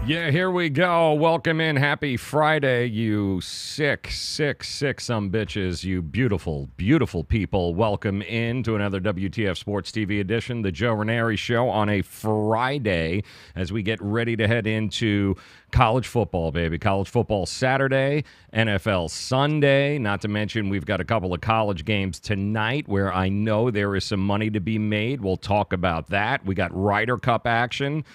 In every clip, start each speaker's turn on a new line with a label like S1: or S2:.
S1: Yeah, here we go. Welcome in. Happy Friday, you sick some bitches, you beautiful, beautiful people. Welcome in to another WTF Sports TV edition, the Joe Raineri Show on a Friday as we get ready to head into college football, baby. College football Saturday, NFL Sunday. Not to mention, we've got a couple of college games tonight where I know there is some money to be made. We'll talk about that. We got Ryder Cup action,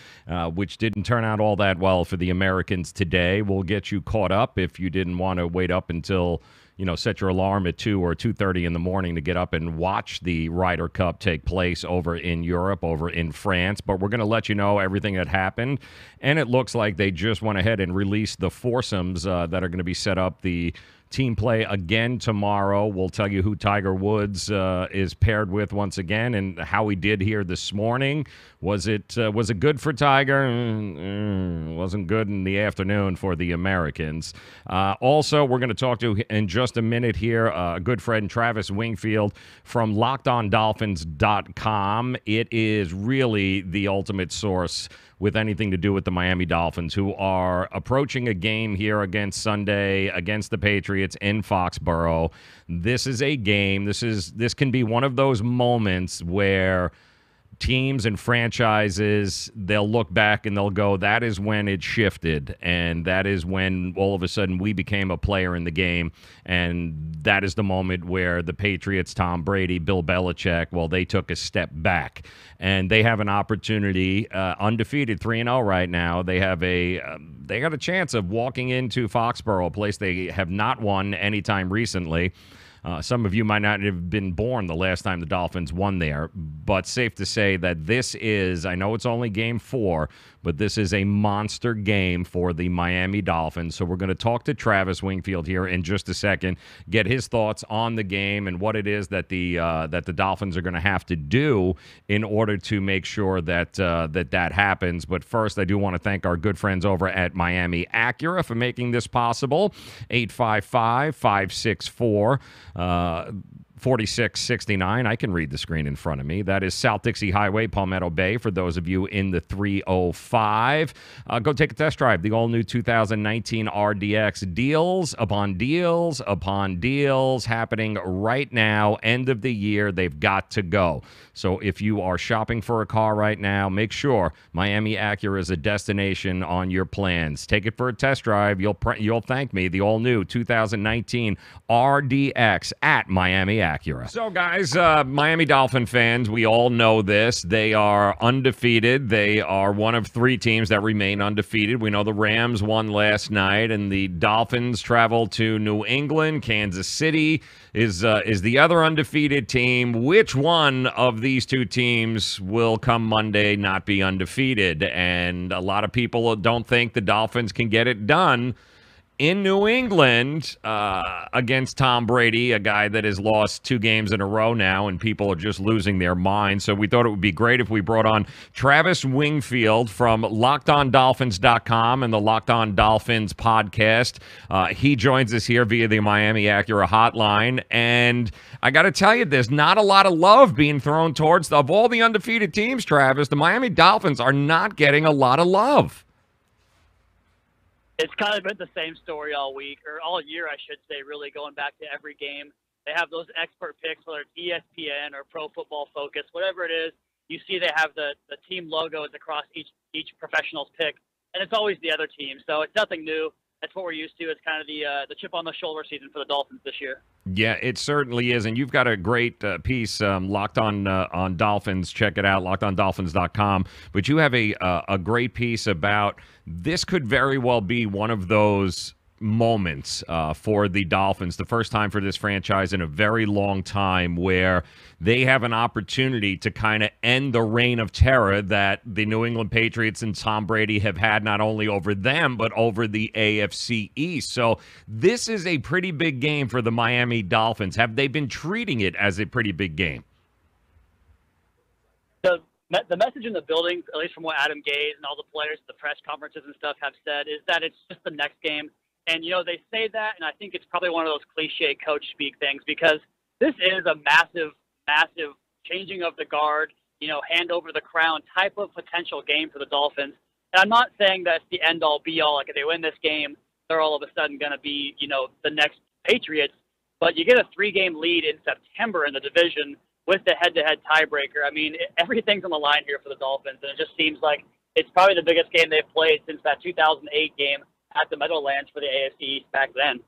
S1: which didn't turn out all that well for the Americans today. We'll get you caught up if you didn't want to wait up until, set your alarm at 2 or 2:30 in the morning to get up and watch the Ryder Cup take place over in Europe, over in France. But we're going to let you know everything that happened. And it looks like they just went ahead and released the foursomes that are going to be set up. The team play again tomorrow. We'll tell you who Tiger Woods is paired with once again and how he did here this morning. Was it good for Tiger? Wasn't good in the afternoon for the Americans. Also, we're going to talk to in just a minute here a good friend Travis Wingfield from LockedOnDolphins.com. It is really the ultimate source with anything to do with the Miami Dolphins, who are approaching a game here against Sunday against the Patriots in Foxborough. This is a game. This can be one of those moments where teams and franchises, they'll look back and they'll go, that is when it shifted, and that is when all of a sudden we became a player in the game, and that is the moment where the Patriots, Tom Brady, Bill Belichick, well, they took a step back, and they have an opportunity, undefeated 3-0 right now. They have they got a chance of walking into Foxborough, a place they have not won anytime recently. Some of you might not have been born the last time the Dolphins won there, but safe to say that this is, I know it's only game 4, but this is a monster game for the Miami Dolphins. So we're going to talk to Travis Wingfield here in just a second, get his thoughts on the game and what it is that the Dolphins are going to have to do in order to make sure that that happens. But first, I do want to thank our good friends over at Miami Acura for making this possible. 855-564 4669. I can read the screen in front of me. That is South Dixie Highway, Palmetto Bay, for those of you in the 305. Go take a test drive. The all-new 2019 RDX. Deals upon deals upon deals happening right now. End of the year. They've got to go. So if you are shopping for a car right now, make sure Miami Acura is a destination on your plans. Take it for a test drive. You'll thank me. The all-new 2019 RDX at Miami Acura. So, guys, Miami Dolphin fans, we all know this. They are undefeated. They are one of 3 teams that remain undefeated. We know the Rams won last night, and the Dolphins travel to New England. Kansas City is the other undefeated team. Which one of these 2 teams will come Monday not be undefeated? And a lot of people don't think the Dolphins can get it done in New England against Tom Brady, a guy that has lost 2 games in a row now, and people are just losing their minds. So we thought it would be great if we brought on Travis Wingfield from LockedOnDolphins.com and the Locked On Dolphins podcast. He joins us here via the Miami Acura hotline, and I got to tell you, there's not a lot of love being thrown towards, of all the undefeated teams, Travis, the Miami Dolphins are not getting a lot of love.
S2: It's kind of been the same story all week, or all year, I should say, really, going back to every game. They have those expert picks, whether it's ESPN or Pro Football Focus, whatever it is. You see they have the team logos across each professional's pick, and it's always the other team. So it's nothing new. That's what we're used to. It's kind of the chip on the shoulder season for the Dolphins this year.
S1: Yeah, it certainly is. And you've got a great piece, Locked on Dolphins. Check it out, LockedOnDolphins.com. But you have a great piece about this could very well be one of those moments for the Dolphins, the first time for this franchise in a very long time, where they have an opportunity to kind of end the reign of terror that the New England Patriots and Tom Brady have had, not only over them, but over the AFC East. So this is a pretty big game for the Miami Dolphins. Have they been treating it as a pretty big game?
S2: The message in the building, at least from what Adam Gase and all the players at the press conferences and stuff have said, is that it's just the next game. And, they say that, and I think it's probably one of those cliche coach speak things, because this is a massive, massive changing of the guard, hand over the crown type of potential game for the Dolphins. And I'm not saying that's the end-all, be-all. Like, if they win this game, they're all of a sudden going to be, the next Patriots. But you get a 3-game lead in September in the division with the head-to-head tiebreaker. I mean, everything's on the line here for the Dolphins, and it just seems like it's probably the biggest game they've played since that 2008 game at the Meadowlands for the AFC East back then.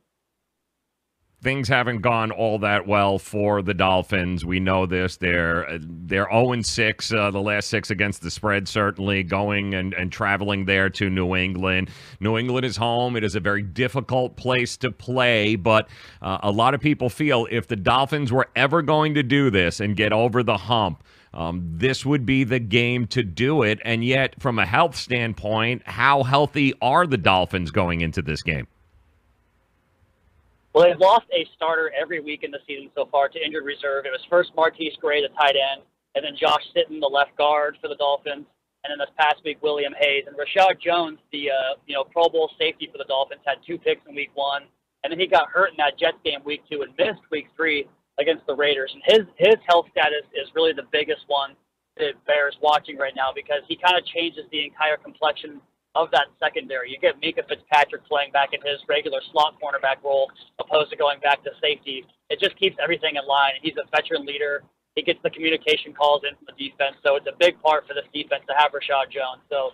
S1: Things haven't gone all that well for the Dolphins. We know this. They're 0-6, the last 6 against the spread, certainly, going and traveling there to New England. New England is home. It is a very difficult place to play, but a lot of people feel if the Dolphins were ever going to do this and get over the hump, this would be the game to do it. And yet, from a health standpoint, how healthy are the Dolphins going into this game?
S2: Well, they've lost a starter every week in the season so far to injured reserve. It was first Martise Gray, the tight end, and then Josh Sitton, the left guard for the Dolphins, and then this past week, William Hayes. And Rashad Jones, the Pro Bowl safety for the Dolphins, had 2 picks in week 1, and then he got hurt in that Jets game week 2 and missed week 3 against the Raiders. And his health status is really the biggest one that bears watching right now, because he kind of changes the entire complexion of that secondary. You get Mika Fitzpatrick playing back in his regular slot cornerback role opposed to going back to safety. It just keeps everything in line. He's a veteran leader. He gets the communication calls in from the defense, so it's a big part for this defense to have Rashad Jones. So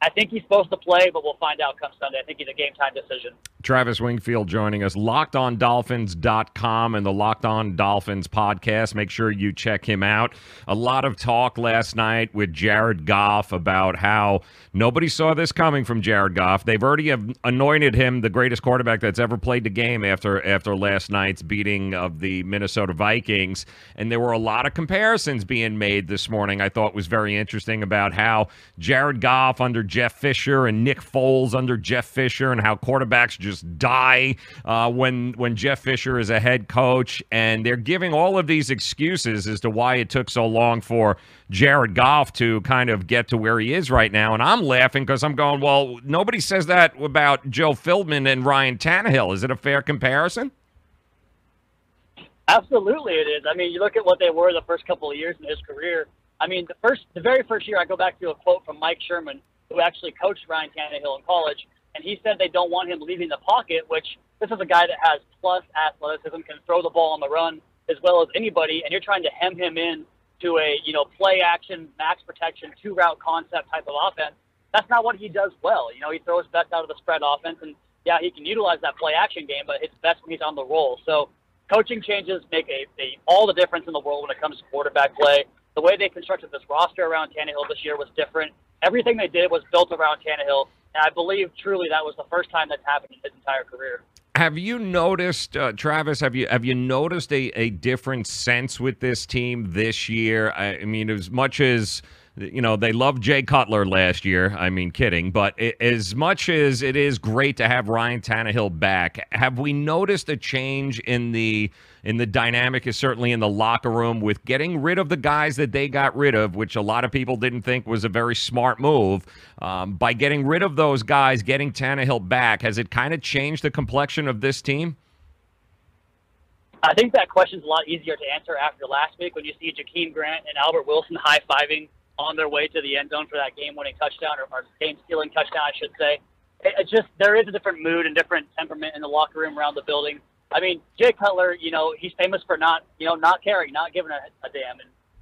S2: I think he's supposed to play, but we'll find out come Sunday. I think he's a game-time decision.
S1: Travis Wingfield joining us, LockedOnDolphins.com and the Locked On Dolphins podcast. Make sure you check him out. A lot of talk last night with Jared Goff about how nobody saw this coming from Jared Goff. They've already anointed him the greatest quarterback that's ever played the game after last night's beating of the Minnesota Vikings. And there were a lot of comparisons being made this morning I thought was very interesting about how Jared Goff under Jeff Fisher and Nick Foles under Jeff Fisher, and how quarterbacks just die when Jeff Fisher is a head coach. And they're giving all of these excuses as to why it took so long for Jared Goff to kind of get to where he is right now. And I'm laughing because I'm going, well, nobody says that about Joe Philbin and Ryan Tannehill. Is it a fair comparison?
S2: Absolutely it is. I mean, you look at what they were the first couple of years in his career. I mean, the very first year, I go back to a quote from Mike Sherman, who actually coached Ryan Tannehill in college, and he said they don't want him leaving the pocket, which this is a guy that has plus athleticism, can throw the ball on the run as well as anybody, and you're trying to hem him in to a, play action, max protection, 2-route concept type of offense. That's not what he does well. He throws best out of the spread offense, and yeah, he can utilize that play action game, but it's best when he's on the roll. So coaching changes make all the difference in the world when it comes to quarterback play. The way they constructed this roster around Tannehill this year was different. Everything they did was built around Tannehill, and I believe truly that was the first time that's happened in his entire career.
S1: Have you noticed, Travis, have you noticed a different sense with this team this year? I mean, as much as, they loved Jay Cutler last year, I mean, kidding, but as much as it is great to have Ryan Tannehill back, have we noticed a change in the dynamic, is certainly in the locker room, with getting rid of the guys that they got rid of, which a lot of people didn't think was a very smart move? By getting rid of those guys, getting Tannehill back, has it kind of changed the complexion of this team?
S2: I think that question's a lot easier to answer after last week when you see Jakeem Grant and Albert Wilson high-fiving on their way to the end zone for that game-winning touchdown, or game-stealing touchdown, I should say. It's just, there is a different mood and different temperament in the locker room around the building. I mean, Jay Cutler, he's famous for not caring, not giving a damn.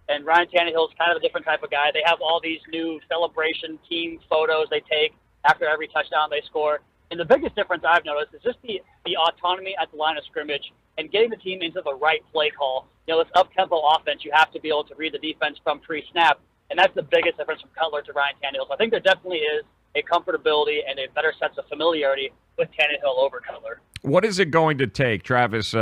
S2: And Ryan Tannehill's kind of a different type of guy. They have all these new celebration team photos they take after every touchdown they score. And the biggest difference I've noticed is just the autonomy at the line of scrimmage and getting the team into the right play call. This up-tempo offense, you have to be able to read the defense from pre-snap. And that's the biggest difference from Cutler to Ryan Tannehill. So I think there definitely is a comfortability and a better sense of familiarity with Tannehill over Cutler.
S1: What is it going to take? Travis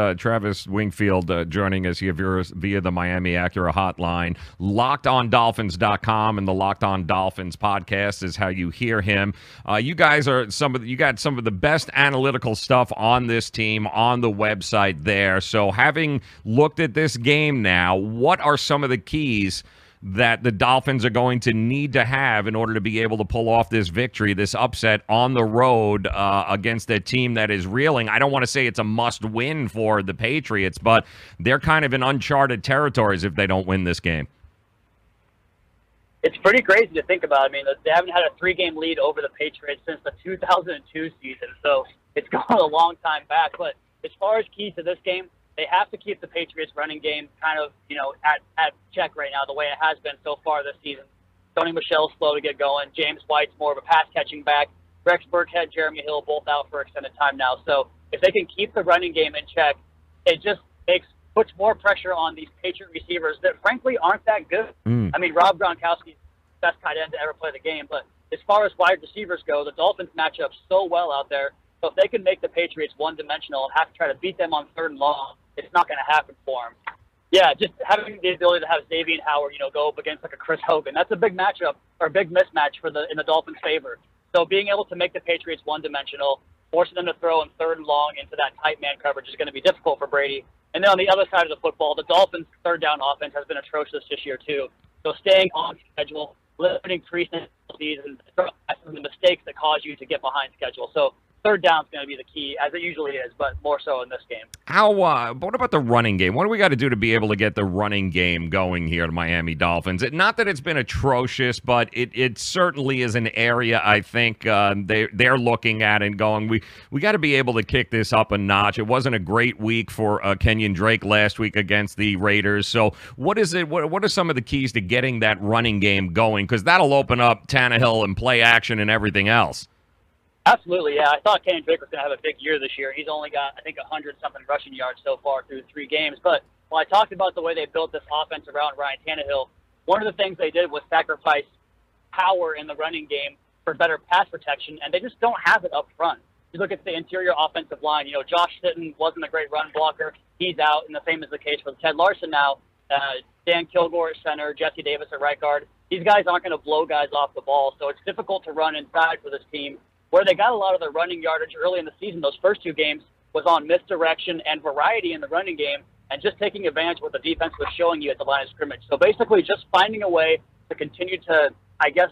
S1: Wingfield joining us here via the Miami Acura hotline. LockedOnDolphins.com and the Locked On Dolphins podcast is how you hear him. You guys are you got some of the best analytical stuff on this team on the website there. So having looked at this game now, what are some of the keys that the Dolphins are going to need to have in order to be able to pull off this victory, this upset on the road against a team that is reeling? I don't want to say it's a must-win for the Patriots, but they're kind of in uncharted territories if they don't win this game.
S2: It's pretty crazy to think about. I mean, they haven't had a 3-game lead over the Patriots since the 2002 season, so it's gone a long time back. But as far as keys to this game, they have to keep the Patriots running game kind of, at check right now, the way it has been so far this season. Tony Michel's slow to get going. James White's more of a pass-catching back. Rex Burkhead, Jeremy Hill, both out for extended time now. So if they can keep the running game in check, it just puts more pressure on these Patriot receivers that, frankly, aren't that good. I mean, Rob Gronkowski's best tight end to ever play the game. But as far as wide receivers go, the Dolphins match up so well out there. So if they can make the Patriots one-dimensional and have to try to beat them on 3rd and long, it's not going to happen for them. Yeah, just having the ability to have Xavier Howard, go up against like a Chris Hogan, that's a big matchup or a big mismatch in the Dolphins' favor. So being able to make the Patriots one-dimensional, forcing them to throw in 3rd and long into that tight man coverage is going to be difficult for Brady. And then on the other side of the football, the Dolphins' 3rd down offense has been atrocious this year too. So staying on schedule, limiting penalties, and the mistakes that cause you to get behind schedule. So 3rd down is going to be the key, as it usually is, but more so in this game.
S1: What about the running game? What do we got to do to be able to get the running game going here to Miami Dolphins? Not that it's been atrocious, but it certainly is an area I think they're looking at and going, we got to be able to kick this up a notch. It wasn't a great week for Kenyon Drake last week against the Raiders. So what is it? What are some of the keys to getting that running game going? Because that'll open up Tannehill and play action and everything else.
S2: Absolutely, yeah. I thought Kenyon Drake was going to have a big year this year. He's only got, I think, 100-something rushing yards so far through 3 games. But when I talked about the way they built this offense around Ryan Tannehill, one of the things they did was sacrifice power in the running game for better pass protection, and they just don't have it up front. You look at the interior offensive line. Josh Sitton wasn't a great run blocker. He's out, and the same is the case for Ted Larson now. Dan Kilgore at center, Jesse Davis at right guard. These guys aren't going to blow guys off the ball, so it's difficult to run inside for this team. Where they got a lot of their running yardage early in the season, those first 2 games, was on misdirection and variety in the running game and just taking advantage of what the defense was showing you at the line of scrimmage. So basically just finding a way to continue to,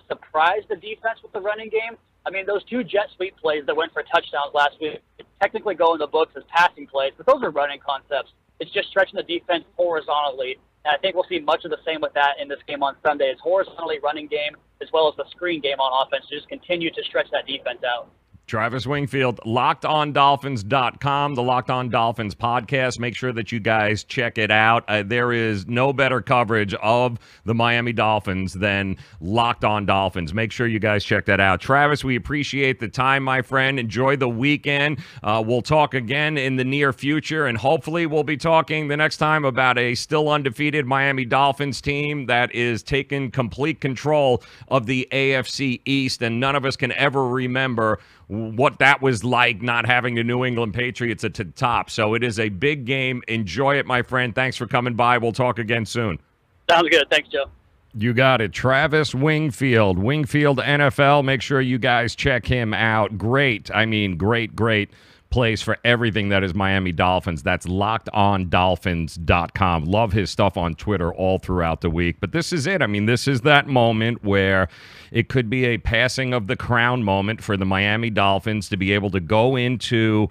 S2: surprise the defense with the running game. I mean, those 2 jet sweep plays that went for touchdowns last week technically go in the books as passing plays, but those are running concepts. It's just stretching the defense horizontally. And I think we'll see much of the same with that in this game on Sunday. It's horizontally running game as well as the screen game on offense to just continue to stretch that defense out.
S1: Travis Wingfield, LockedOnDolphins.com, the Locked On Dolphins podcast. Make sure that you guys check it out. There is no better coverage of the Miami Dolphins than Locked On Dolphins. Make sure you guys check that out. Travis, we appreciate the time, my friend. Enjoy the weekend. We'll talk again in the near future, and hopefully we'll be talking the next time about a still undefeated Miami Dolphins team that is taking complete control of the AFC East, and none of us can ever remember what that was like, not having the New England Patriots at the top. So it is a big game. Enjoy it, my friend. Thanks for coming by. We'll talk again soon.
S2: Sounds good. Thanks, Joe.
S1: You got it. Travis Wingfield, Wingfield NFL. Make sure you guys check him out. Great place for everything that is Miami Dolphins. That's LockedOnDolphins.com. Love his stuff on Twitter all throughout the week. But this is it. I mean, this is that moment where it could be a passing of the crown moment for the Miami Dolphins to be able to go into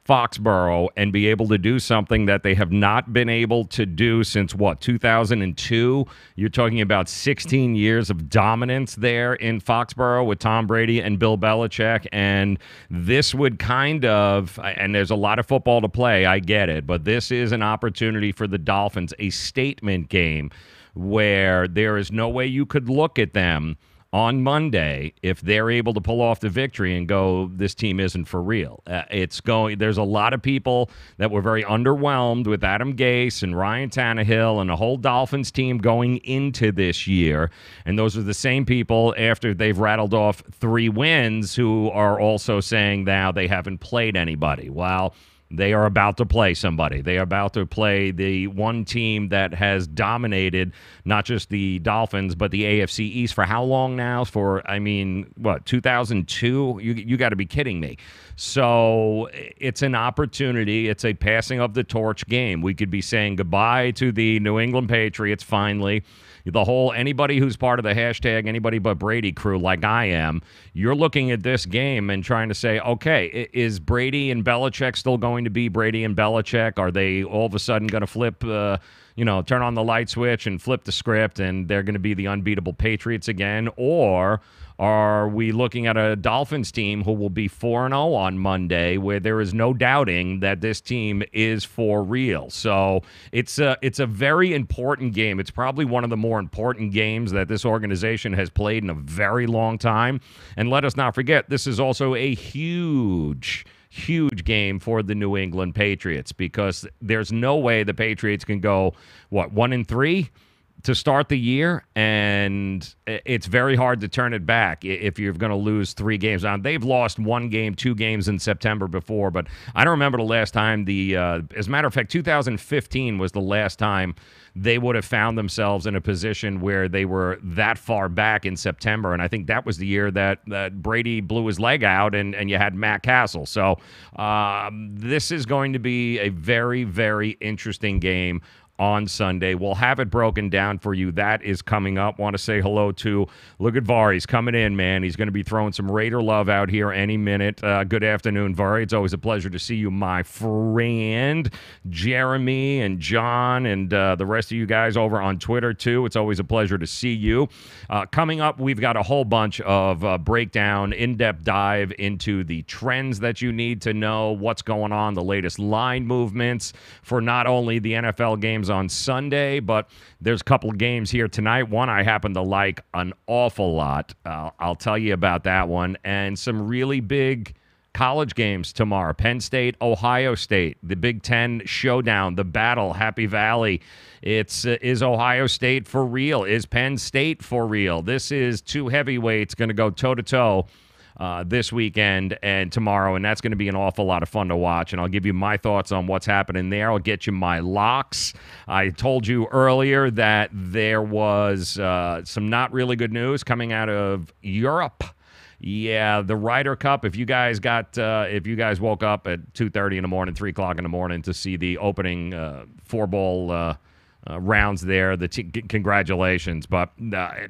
S1: Foxborough and be able to do something that they have not been able to do since, 2002? You're talking about 16 years of dominance there in Foxborough with Tom Brady and Bill Belichick, and this would kind of, and there's a lot of football to play, I get it, but this is an opportunity for the Dolphins, a statement game where there is no way you could look at them on Monday if they're able to pull off the victory and go, this team isn't for real. There's a lot of people that were very underwhelmed with Adam Gase and Ryan Tannehill and the whole Dolphins team going into this year. And those are the same people after they've rattled off 3 wins who are also saying now they haven't played anybody. Well, they are about to play somebody. They are about to play the one team that has dominated not just the Dolphins, but the AFC East for how long now? For, 2002? You got to be kidding me. So it's an opportunity. It's a passing of the torch game. We could be saying goodbye to the New England Patriots finally. Anybody who's part of the hashtag anybody but Brady crew like I am, you're looking at this game and trying to say, okay, is Brady and Belichick still going to be Brady and Belichick? Are they all of a sudden going to flip turn on the light switch and flip the script and they're going to be the unbeatable Patriots again? Or are we looking at a Dolphins team who will be 4-0 on Monday, where there is no doubting that this team is for real? So it's a very important game. It's probably one of the more important games that this organization has played in a very long time. And let us not forget, this is also a huge game for the New England Patriots, because there's no way the Patriots can go, 1-3? To start the year, and it's very hard to turn it back if you're going to lose 3 games. Now, they've lost 1 game, 2 games in September before, but I don't remember the last time as a matter of fact, 2015 was the last time they would have found themselves in a position where they were that far back in September, and I think that was the year that Brady blew his leg out and you had Matt Castle. So this is going to be a very, very interesting game on Sunday. We'll have it broken down for you. That is coming up. Want to say hello to, look at Var. He's coming in, man. He's going to be throwing some Raider love out here any minute. Good afternoon, Var. It's always a pleasure to see you, my friend. Jeremy and John and the rest of you guys over on Twitter, too. It's always a pleasure to see you. Coming up, we've got a whole bunch of breakdown, in-depth dive into the trends that you need to know, what's going on, the latest line movements for not only the NFL games on Sunday, but there's a couple of games here tonight. One I happen to like an awful lot. I'll tell you about that one. And some really big college games tomorrow. Penn State, Ohio State, the Big Ten showdown, the battle, Happy Valley. Is Ohio State for real? Is Penn State for real? This is 2 heavyweights going to go toe-to-toe this weekend and tomorrow, and that's going to be an awful lot of fun to watch, and I'll give you my thoughts on what's happening there. I'll get you my locks. I told you earlier that there was some not really good news coming out of Europe. Yeah, the Ryder Cup. If you guys woke up at 2:30 in the morning, 3 o'clock in the morning to see the opening 4-ball rounds there, congratulations. But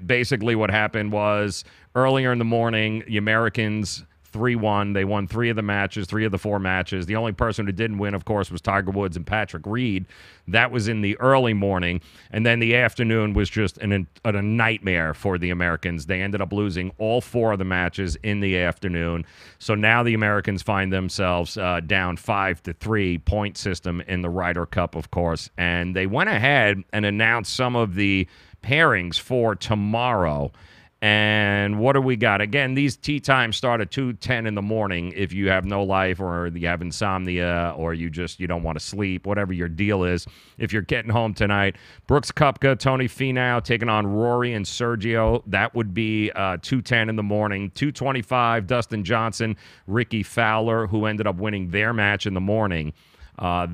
S1: basically what happened was earlier in the morning, the Americans 3-1. They won 3 of the 4 matches. The only person who didn't win, of course, was Tiger Woods and Patrick Reed. That was in the early morning. And then the afternoon was just a nightmare for the Americans. They ended up losing all 4 of the matches in the afternoon. So now the Americans find themselves down 5-3 point system in the Ryder Cup, of course. And they went ahead and announced some of the pairings for tomorrow. And what do we got? Again, these tee times start at 2:10 in the morning if you have no life or you have insomnia or you don't want to sleep, whatever your deal is. If you're getting home tonight, Brooks Koepka, Tony Finau taking on Rory and Sergio. That would be 2:10 in the morning. 2:25, Dustin Johnson, Ricky Fowler, who ended up winning their match in the morning.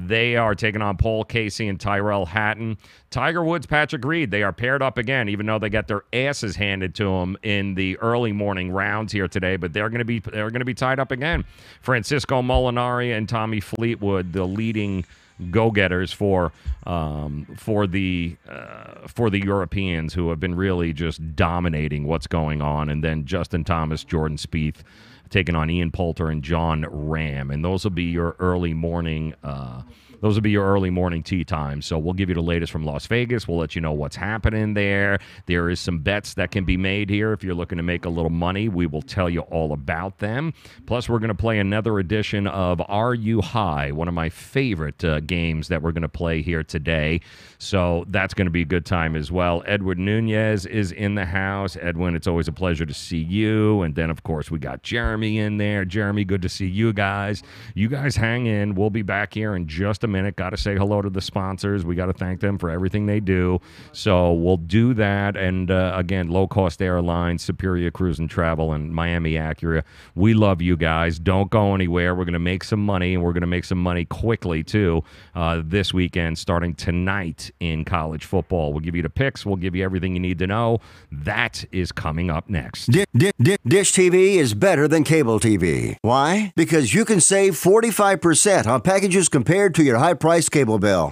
S1: They are taking on Paul Casey and Tyrell Hatton. Tiger Woods, Patrick Reed, they are paired up again, even though they got their asses handed to them in the early morning rounds here today. But they're going to be tied up again. Francisco Molinari and Tommy Fleetwood, the leading go-getters for the Europeans, who have been really just dominating what's going on. And then Justin Thomas, Jordan Spieth, taking on Ian Poulter and John Ram, and those will be your early morning. Those will be your early morning tee times. So we'll give you the latest from Las Vegas. We'll let you know what's happening there. There is some bets that can be made here if you're looking to make a little money. We will tell you all about them. Plus, we're going to play another edition of Are You High, one of my favorite games that we're going to play here today. So that's going to be a good time as well. Edward Nunez is in the house. Edwin, it's always a pleasure to see you. And then, of course, we got Jeremy in there. Jeremy, good to see you guys. You guys hang in. We'll be back here in just a minute. Got to say hello to the sponsors. We got to thank them for everything they do. So we'll do that. And again, Low Cost Airlines, Superior Cruise and Travel, and Miami Acura. We love you guys. Don't go anywhere. We're going to make some money, and we're going to make some money quickly too this weekend, starting tonight in college football. We'll give you the picks. We'll give you everything you need to know. That is coming up next.
S3: Dish TV is better than cable TV. Why? Because you can save 45% on packages compared to your high-price cable bill.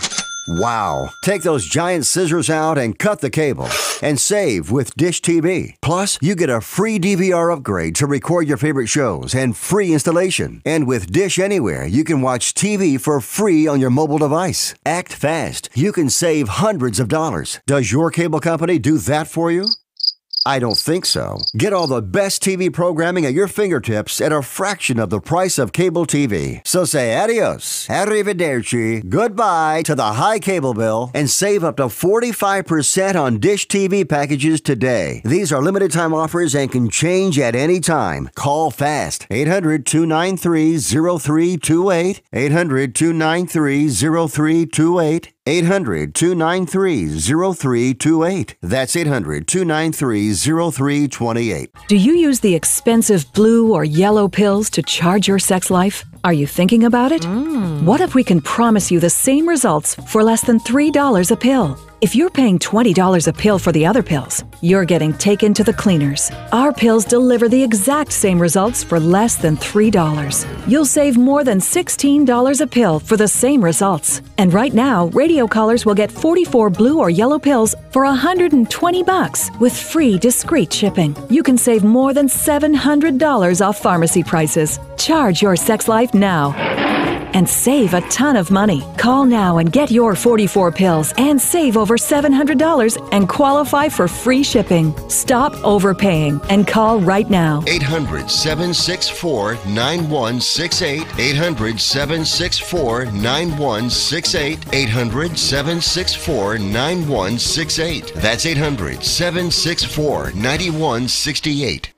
S3: Wow. Take those giant scissors out and cut the cable and save with Dish TV. Plus, you get a free DVR upgrade to record your favorite shows and free installation. And with Dish Anywhere, you can watch TV for free on your mobile device. Act fast. You can save hundreds of dollars. Does your cable company do that for you? I don't think so. Get all the best TV programming at your fingertips at a fraction of the price of cable TV. So say adios, arrivederci, goodbye to the high cable bill and save up to 45% on Dish TV packages today. These are limited time offers and can change at any time. Call fast. 800-293-0328. 800-293-0328. 800-293-0328. That's 800-293-0328.
S4: Do you use the expensive blue or yellow pills to charge your sex life? Are you thinking about it? What if we can promise you the same results for less than $3 a pill? If you're paying $20 a pill for the other pills, you're getting taken to the cleaners. Our pills deliver the exact same results for less than $3. You'll save more than $16 a pill for the same results. And right now, radio callers will get 44 blue or yellow pills for $120 with free discreet shipping. You can save more than $700 off pharmacy prices. Charge your sex life now and save a ton of money. Call now and get your 44 pills and save over $700 and qualify for free shipping. Stop overpaying and call right now.
S5: 800-764-9168. 800-764-9168. 800-764-9168. That's 800-764-9168.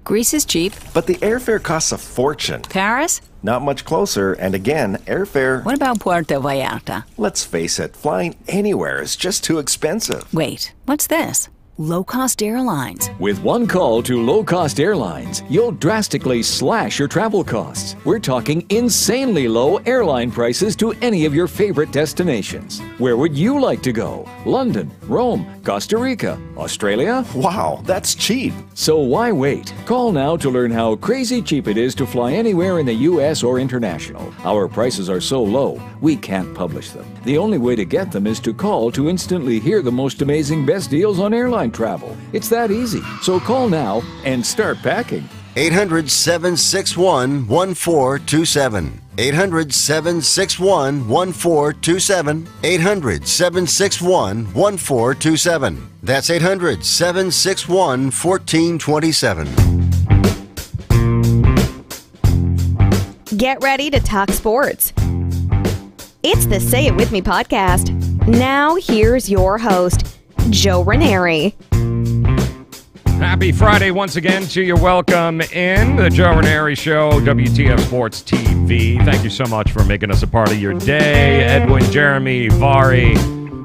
S6: Greece is cheap.
S7: But the airfare costs a fortune.
S6: Paris?
S7: Not much closer, and again, airfare...
S6: What about Puerto Vallarta?
S7: Let's face it, flying anywhere is just too expensive.
S6: Wait, what's this? Low-cost airlines.
S8: With one call to low-cost airlines, you'll drastically slash your travel costs. We're talking insanely low airline prices to any of your favorite destinations. Where would you like to go? London, Rome, Costa Rica, Australia?
S7: Wow, that's cheap.
S8: So why wait? Call now to learn how crazy cheap it is to fly anywhere in the U.S. or international. Our prices are so low, we can't publish them. The only way to get them is to call to instantly hear the most amazing best deals on airline travel. It's that easy. So call now and start packing.
S3: 800-761-1427. 800-761-1427. 800-761-1427. That's 800-761-1427.
S9: Get ready to talk sports. It's the Say It With Me podcast. Now here's your host, Joe Raineri.
S1: Happy Friday once again to you. Welcome in the Joe Raineri Show, WTF Sports TV. Thank you so much for making us a part of your day. Edwin, Jeremy, Vari,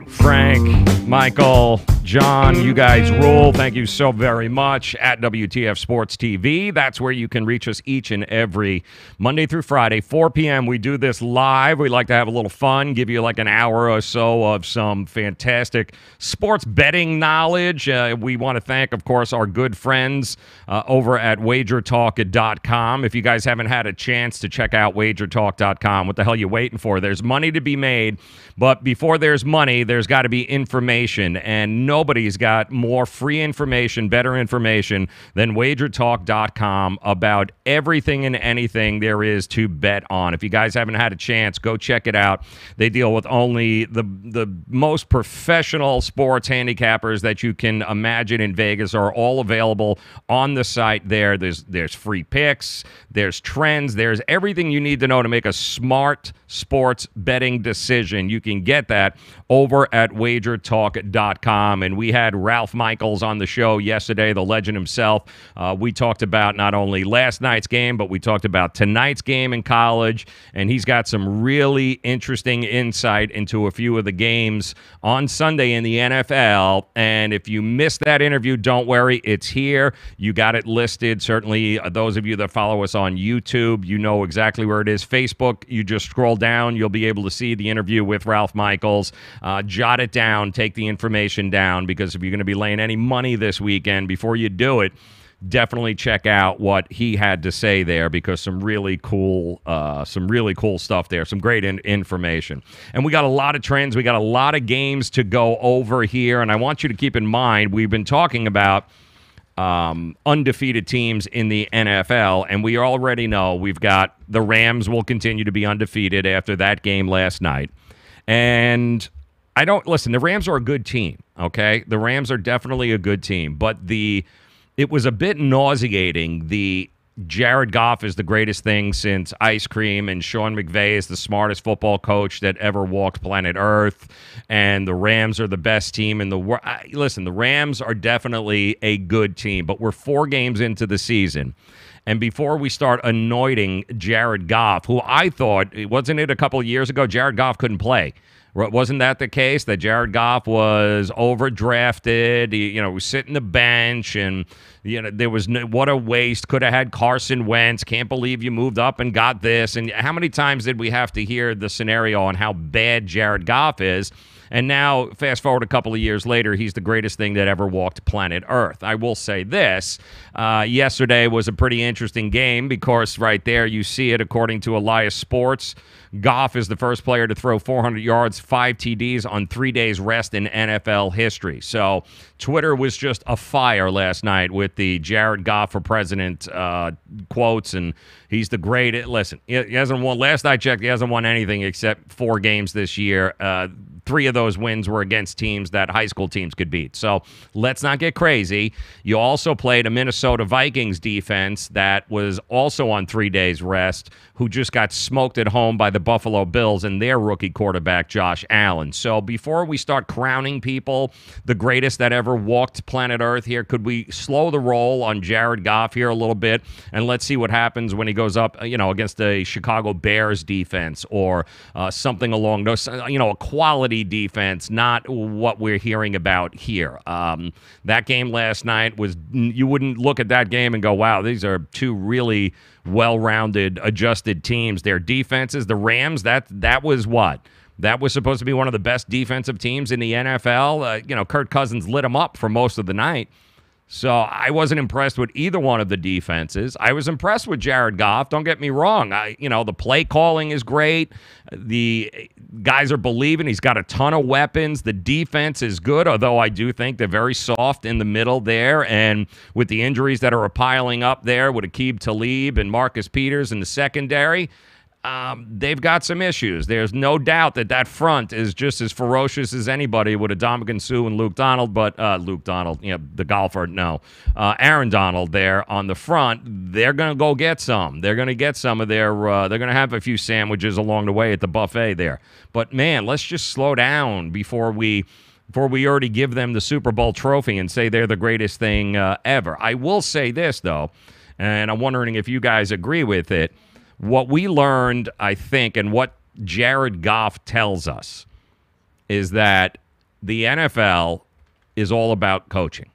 S1: Frank, Michael, John, you guys rule. Thank you so very much. At WTF Sports TV. That's where you can reach us each and every Monday through Friday, 4 p.m. We do this live. We like to have a little fun, give you like an hour or so of some fantastic sports betting knowledge. We want to thank, of course, our good friends over at wagertalk.com. If you guys haven't had a chance to check out wagertalk.com, what the hell are you waiting for? There's money to be made, but before there's money, there's got to be information, and nobody's got more free information, better information than wagertalk.com about everything and anything there is to bet on. If you guys haven't had a chance, go check it out. They deal with only the most professional sports handicappers that you can imagine in Vegas are all available on the site there. There's free picks, there's trends, there's everything you need to know to make a smart sports betting decision. You can get that over at wagertalk.com. And we had Ralph Michaels on the show yesterday, the legend himself. We talked about not only last night's game, but we talked about tonight's game in college. And he's got some really interesting insight into a few of the games on Sunday in the NFL. And if you missed that interview, don't worry. It's here. You got it listed. Certainly, those of you that follow us on YouTube, you know exactly where it is. Facebook, you just scroll down. You'll be able to see the interview with Ralph Michaels. Jot it down. Take the information down, because if you're going to be laying any money this weekend, before you do it, definitely check out what he had to say there, because some really cool stuff there, some great information. And we got a lot of trends. We got a lot of games to go over here, and I want you to keep in mind we've been talking about undefeated teams in the NFL, and we already know we've got the Rams will continue to be undefeated after that game last night. And the Rams are a good team, okay? The Rams are definitely a good team, but it was a bit nauseating. The Jared Goff is the greatest thing since ice cream, and Sean McVay is the smartest football coach that ever walked planet Earth, and the Rams are the best team in the world. Listen, the Rams are definitely a good team, but we're 4 games into the season. And before we start anointing Jared Goff, who I thought, wasn't it a couple of years ago, Jared Goff couldn't play. Wasn't that the case, that Jared Goff was overdrafted? He was sitting the bench, and there was what a waste. Could have had Carson Wentz. Can't believe you moved up and got this. And how many times did we have to hear the scenario on how bad Jared Goff is? And now, fast forward a couple of years later, he's the greatest thing that ever walked planet Earth. I will say this. Yesterday was a pretty interesting game, because right there you see it, according to YAHOO Sports, Goff is the first player to throw 400 yards, 5 TDs on 3 days rest in NFL history. So Twitter was just afire last night with the Jared Goff for president quotes, and he's the greatest. Listen, he hasn't won. Last I checked, he hasn't won anything except 4 games this year. 3 of those wins were against teams that high school teams could beat. So let's not get crazy. You also played a Minnesota Vikings defense that was also on 3 days rest, who just got smoked at home by the Buffalo Bills and their rookie quarterback, Josh Allen. So before we start crowning people the greatest that ever walked planet Earth here, could we slow the roll on Jared Goff here a little bit, and let's see what happens when he goes up, against a Chicago Bears defense or something along those, a quality defense, not what we're hearing about here. That game last night was, you wouldn't look at that game and go, wow, these are 2 really well-rounded, adjusted teams. Their defenses, the Rams, that was what? That was supposed to be one of the best defensive teams in the NFL. Kirk Cousins lit them up for most of the night. So I wasn't impressed with either one of the defenses. I was impressed with Jared Goff. Don't get me wrong. The play calling is great. The guys are believing. He's got a ton of weapons. The defense is good, although I do think they're very soft in the middle there. And with the injuries that are piling up there with Aqib Talib and Marcus Peters in the secondary, they've got some issues. There's no doubt that front is just as ferocious as anybody with Ndamukong Suh and Luke Donald, but Luke Donald, the golfer, no. Aaron Donald there on the front, they're going to go get some. They're going to get some of their, they're going to have a few sandwiches along the way at the buffet there. But, man, let's just slow down before we already give them the Super Bowl trophy and say they're the greatest thing ever. I will say this, though, and I'm wondering if you guys agree with it. What we learned, I think, and what Jared Goff tells us is that the NFL is all about coaching.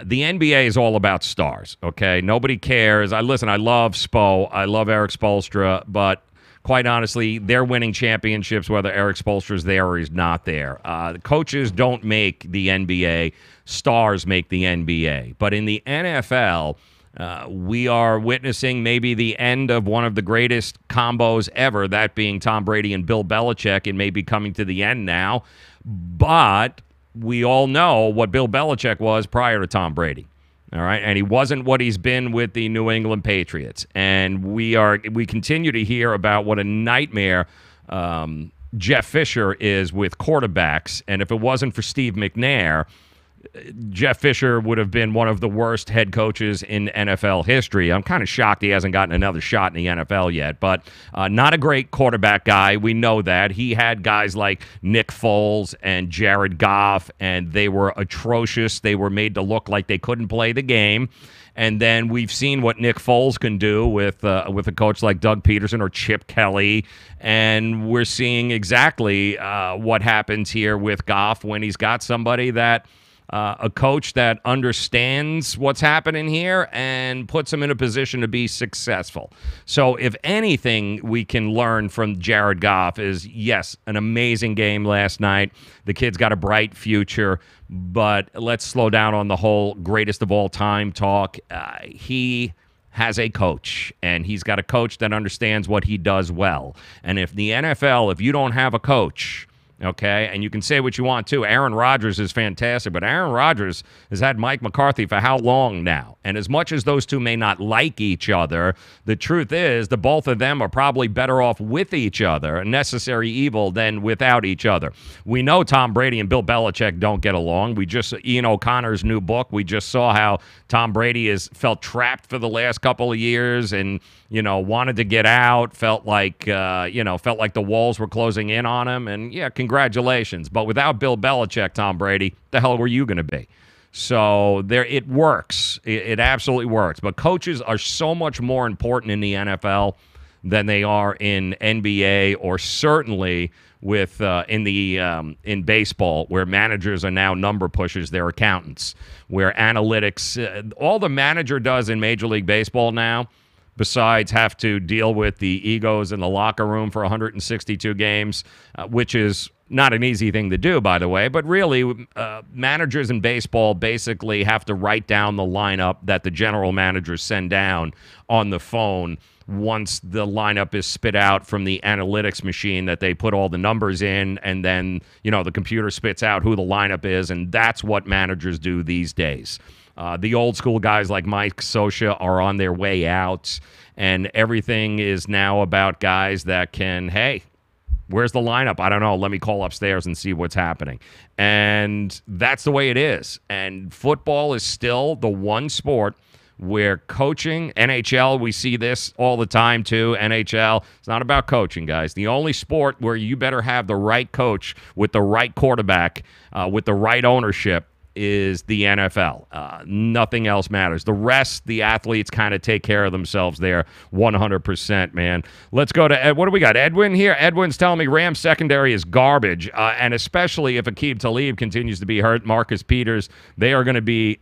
S1: The NBA is all about stars, okay? Nobody cares. I love Spo. I love Eric Spoelstra, but quite honestly, they're winning championships whether Eric Spoelstra's there or he's not there. The coaches don't make the NBA. Stars make the NBA. But in the NFL, we are witnessing maybe the end of one of the greatest combos ever, that being Tom Brady and Bill Belichick. It may be coming to the end now, but we all know what Bill Belichick was prior to Tom Brady. All right, and he wasn't what he's been with the New England Patriots. And we continue to hear about what a nightmare Jeff Fisher is with quarterbacks. And if it wasn't for Steve McNair, Jeff Fisher would have been one of the worst head coaches in NFL history. I'm kind of shocked he hasn't gotten another shot in the NFL yet, but not a great quarterback guy. We know that. He had guys like Nick Foles and Jared Goff, and they were atrocious. They were made to look like they couldn't play the game. And then we've seen what Nick Foles can do with a coach like Doug Peterson or Chip Kelly, and we're seeing exactly what happens here with Goff when he's got somebody that a coach that understands what's happening here and puts him in a position to be successful. So if anything we can learn from Jared Goff is, yes, an amazing game last night. The kid's got a bright future, but let's slow down on the whole greatest of all time talk. He has a coach, and he's got a coach that understands what he does well. And if the NFL, if you don't have a coach, okay, and you can say what you want to, Aaron Rodgers is fantastic, but Aaron Rodgers has had Mike McCarthy for how long now? And as much as those two may not like each other, the truth is the both of them are probably better off with each other, a necessary evil, than without each other. We know Tom Brady and Bill Belichick don't get along. We just, Ian O'Connor's new book, we just saw how Tom Brady has felt trapped for the last couple of years and, wanted to get out, felt like the walls were closing in on him. And, yeah, congratulations. But without Bill Belichick, Tom Brady, the hell were you going to be? So it works. It absolutely works. But coaches are so much more important in the NFL than they are in NBA, or certainly with in baseball, where managers are now number pushers, they're accountants, where analytics, all the manager does in Major League Baseball now, besides have to deal with the egos in the locker room for 162 games, which is not an easy thing to do, by the way. But really, managers in baseball basically have to write down the lineup that the general managers send down on the phone once the lineup is spit out from the analytics machine that they put all the numbers in, and then, the computer spits out who the lineup is, and that's what managers do these days. The old school guys like Mike Scioscia are on their way out, and everything is now about guys that can, hey, where's the lineup? I don't know. Let me call upstairs and see what's happening. And that's the way it is. And football is still the one sport where coaching, NHL, we see this all the time too. NHL, it's not about coaching, guys. The only sport where you better have the right coach with the right quarterback, with the right ownership, is the NFL. Nothing else matters. The rest, the athletes kind of take care of themselves there 100%, man. Let's go to what do we got? Edwin here. Edwin's telling me Rams secondary is garbage, and especially if Aqib Talib continues to be hurt, Marcus Peters, they are going to be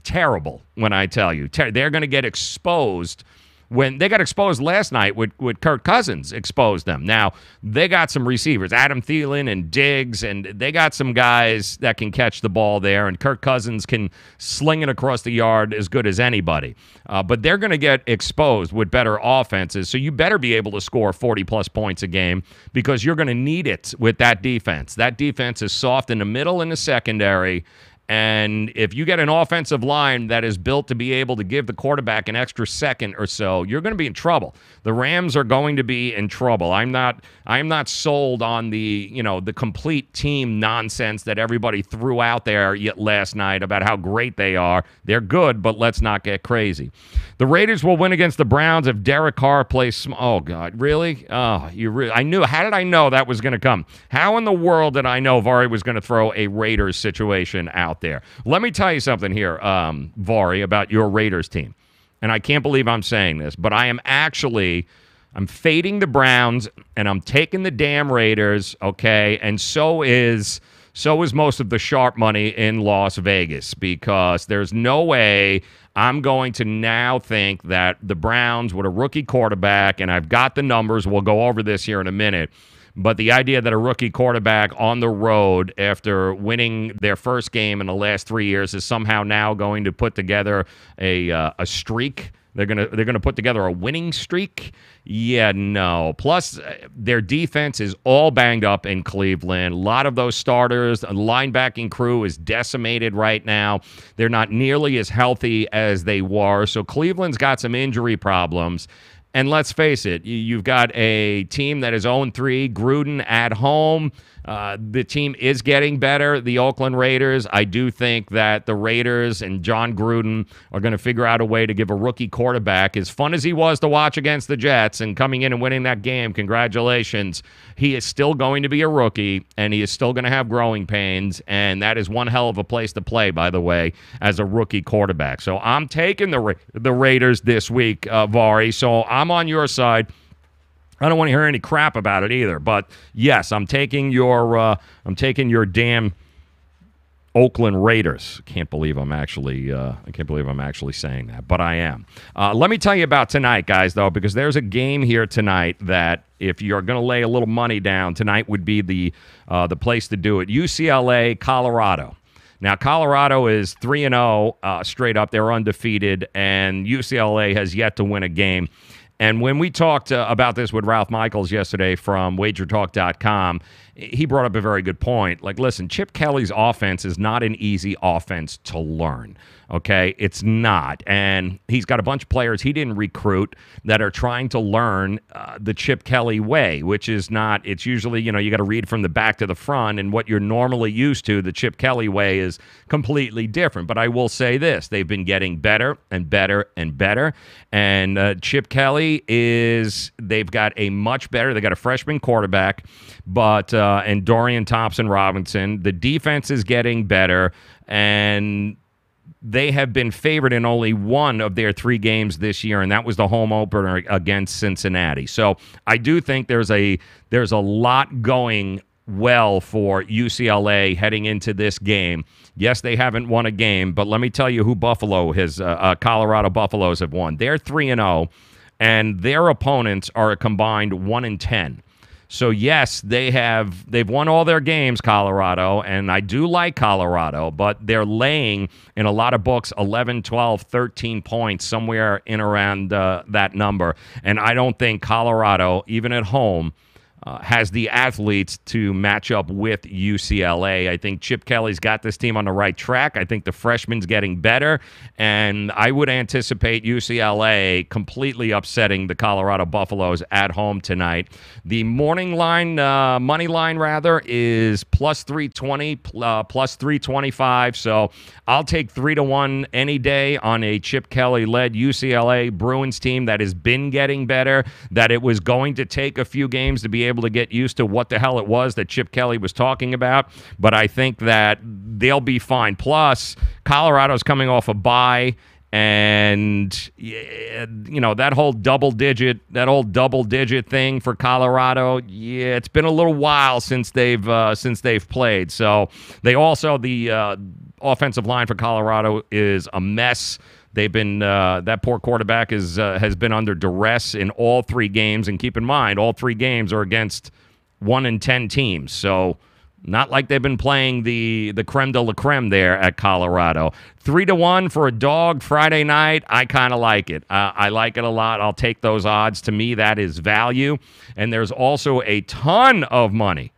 S1: terrible when I tell you. They're going to get exposed. When they got exposed last night with Kirk Cousins exposed them. Now, they got some receivers, Adam Thielen and Diggs, and they got some guys that can catch the ball there, and Kirk Cousins can sling it across the yard as good as anybody. But they're going to get exposed with better offenses, so you better be able to score 40-plus points a game because you're going to need it with that defense. That defense is soft in the middle and the secondary. And if you get an offensive line that is built to be able to give the quarterback an extra second or so, you're going to be in trouble. The Rams are going to be in trouble. I'm not sold on the complete team nonsense that everybody threw out there last night about how great they are. They're good, but let's not get crazy. The Raiders will win against the Browns if Derek Carr plays. Oh God, really? Oh, I knew. How did I know that was going to come? How in the world did I know Vari was going to throw a Raiders situation out there? Let me tell you something here, Vari, about your Raiders team. And I can't believe I'm saying this, but I'm fading the Browns, and I'm taking the damn Raiders, okay? And so is most of the sharp money in Las Vegas, because there's no way I'm going to now think that the Browns with a rookie quarterback, and I've got the numbers, we'll go over this here in a minute, but the idea that a rookie quarterback on the road after winning their first game in the last 3 years is somehow now going to put together a streak. They're gonna put together a winning streak. Yeah, no. Plus, their defense is all banged up in Cleveland. A lot of those starters, the linebacking crew is decimated right now. They're not nearly as healthy as they were. So Cleveland's got some injury problems. And let's face it, you've got a team that is 0-3, Gruden at home. The team is getting better, the Oakland Raiders. I do think that the Raiders and John Gruden are going to figure out a way to give a rookie quarterback, as fun as he was to watch against the Jets and coming in and winning that game, congratulations. He is still going to be a rookie, and he is still going to have growing pains, and that is one hell of a place to play, by the way, as a rookie quarterback. So I'm taking the Raiders this week, Vari, so I'm on your side. I don't want to hear any crap about it either, but yes, I'm taking your damn Oakland Raiders. I can't believe I'm actually saying that, but I am. Let me tell you about tonight, guys, though, because there's a game here tonight that if you're going to lay a little money down, tonight would be the place to do it. UCLA, Colorado. Now, Colorado is 3-0 straight up. They're undefeated, and UCLA has yet to win a game. And when we talked about this with Ralph Michaels yesterday from WagerTalk.com, he brought up a very good point. Like, listen, Chip Kelly's offense is not an easy offense to learn, okay? It's not. And he's got a bunch of players he didn't recruit that are trying to learn the Chip Kelly way, which is not, it's usually, you got to read from the back to the front, and what you're normally used to, the Chip Kelly way, is completely different. But I will say this, they've been getting better and better and better, and Chip Kelly they've got a freshman quarterback, but and Dorian Thompson-Robinson. The defense is getting better, and they have been favored in only one of their 3 games this year, and that was the home opener against Cincinnati. So I do think there's a lot going well for UCLA heading into this game. Yes, they haven't won a game, but let me tell you who Colorado Buffaloes have won. They're 3-0, and their opponents are a combined 1-10. So, yes, they've won all their games, Colorado, and I do like Colorado, but they're laying, in a lot of books, 11, 12, 13 points, somewhere in around that number. And I don't think Colorado, even at home, has the athletes to match up with UCLA. I think Chip Kelly's got this team on the right track. I think the freshman's getting better, and I would anticipate UCLA completely upsetting the Colorado Buffaloes at home tonight. The morning line, money line rather, is plus 320, plus 325. So I'll take 3-1 any day on a Chip Kelly-led UCLA Bruins team that has been getting better, that it was going to take a few games to be able to get used to what the hell it was that Chip Kelly was talking about, but I think that they'll be fine. Plus, Colorado's coming off a bye, and that whole double digit thing for Colorado, it's been a little while since they've played. So they also, the offensive line for Colorado is a mess. They've been that poor quarterback has been under duress in all 3 games, and keep in mind, all 3 games are against 1-10 teams. So not like they've been playing the creme de la creme there at Colorado. 3-1 for a dog Friday night. I kind of like it. I like it a lot. I'll take those odds. To me, that is value. And there's also a ton of money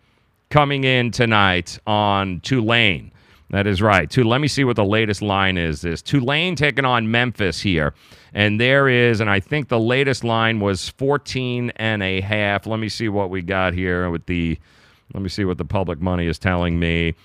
S1: coming in tonight on Tulane. That is right. Let me see what the latest line is. Tulane taking on Memphis here. And I think the latest line was 14.5. Let me see what we got here let me see what the public money is telling me.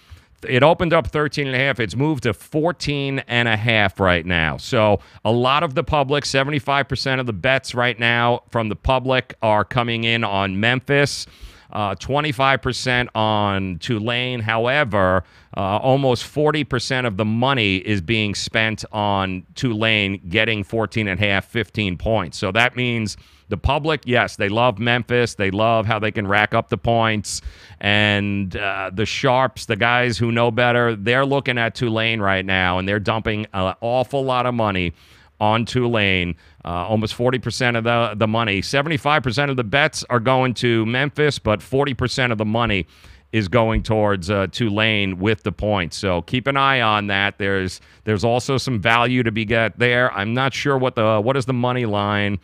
S1: It opened up 13.5. It's moved to 14.5 right now. So a lot of the public, 75% of the bets right now from the public are coming in on Memphis. 25% on Tulane. However, almost 40% of the money is being spent on Tulane getting 14.5, 15 points. So that means the public, yes, they love Memphis. They love how they can rack up the points. And the sharps, the guys who know better, they're looking at Tulane right now, and they're dumping an awful lot of money on Tulane. Almost 40% of the money. 75% of the bets are going to Memphis, but 40% of the money is going towards Tulane with the points. So keep an eye on that. There's also some value to be got there. I'm not sure what is the money line.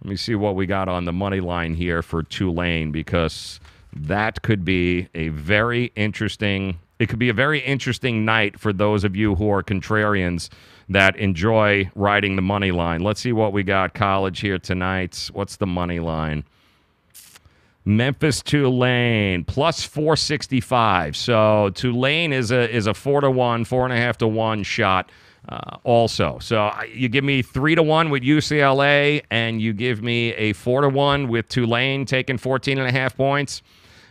S1: Let me see what we got on the money line here for Tulane, because that could be a very interesting. It could be a very interesting night for those of you who are contrarians that enjoy riding the money line. Let's see what we got college here tonight. What's the money line? Memphis Tulane plus 465. So Tulane is a 4-1, 4.5-1 shot also. So you give me 3-1 with UCLA, and you give me a 4-1 with Tulane taking 14.5 points.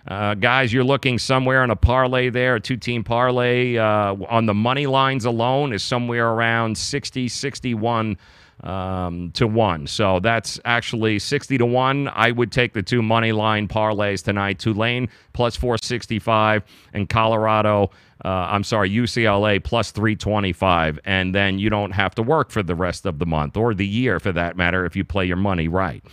S1: Guys, you're looking somewhere in a parlay there, a two-team parlay on the money lines alone is somewhere around 60, 61 to 1. So that's actually 60 to 1. I would take the two money line parlays tonight. Tulane plus 465 and UCLA plus 325. And then you don't have to work for the rest of the month or the year for that matter if you play your money right.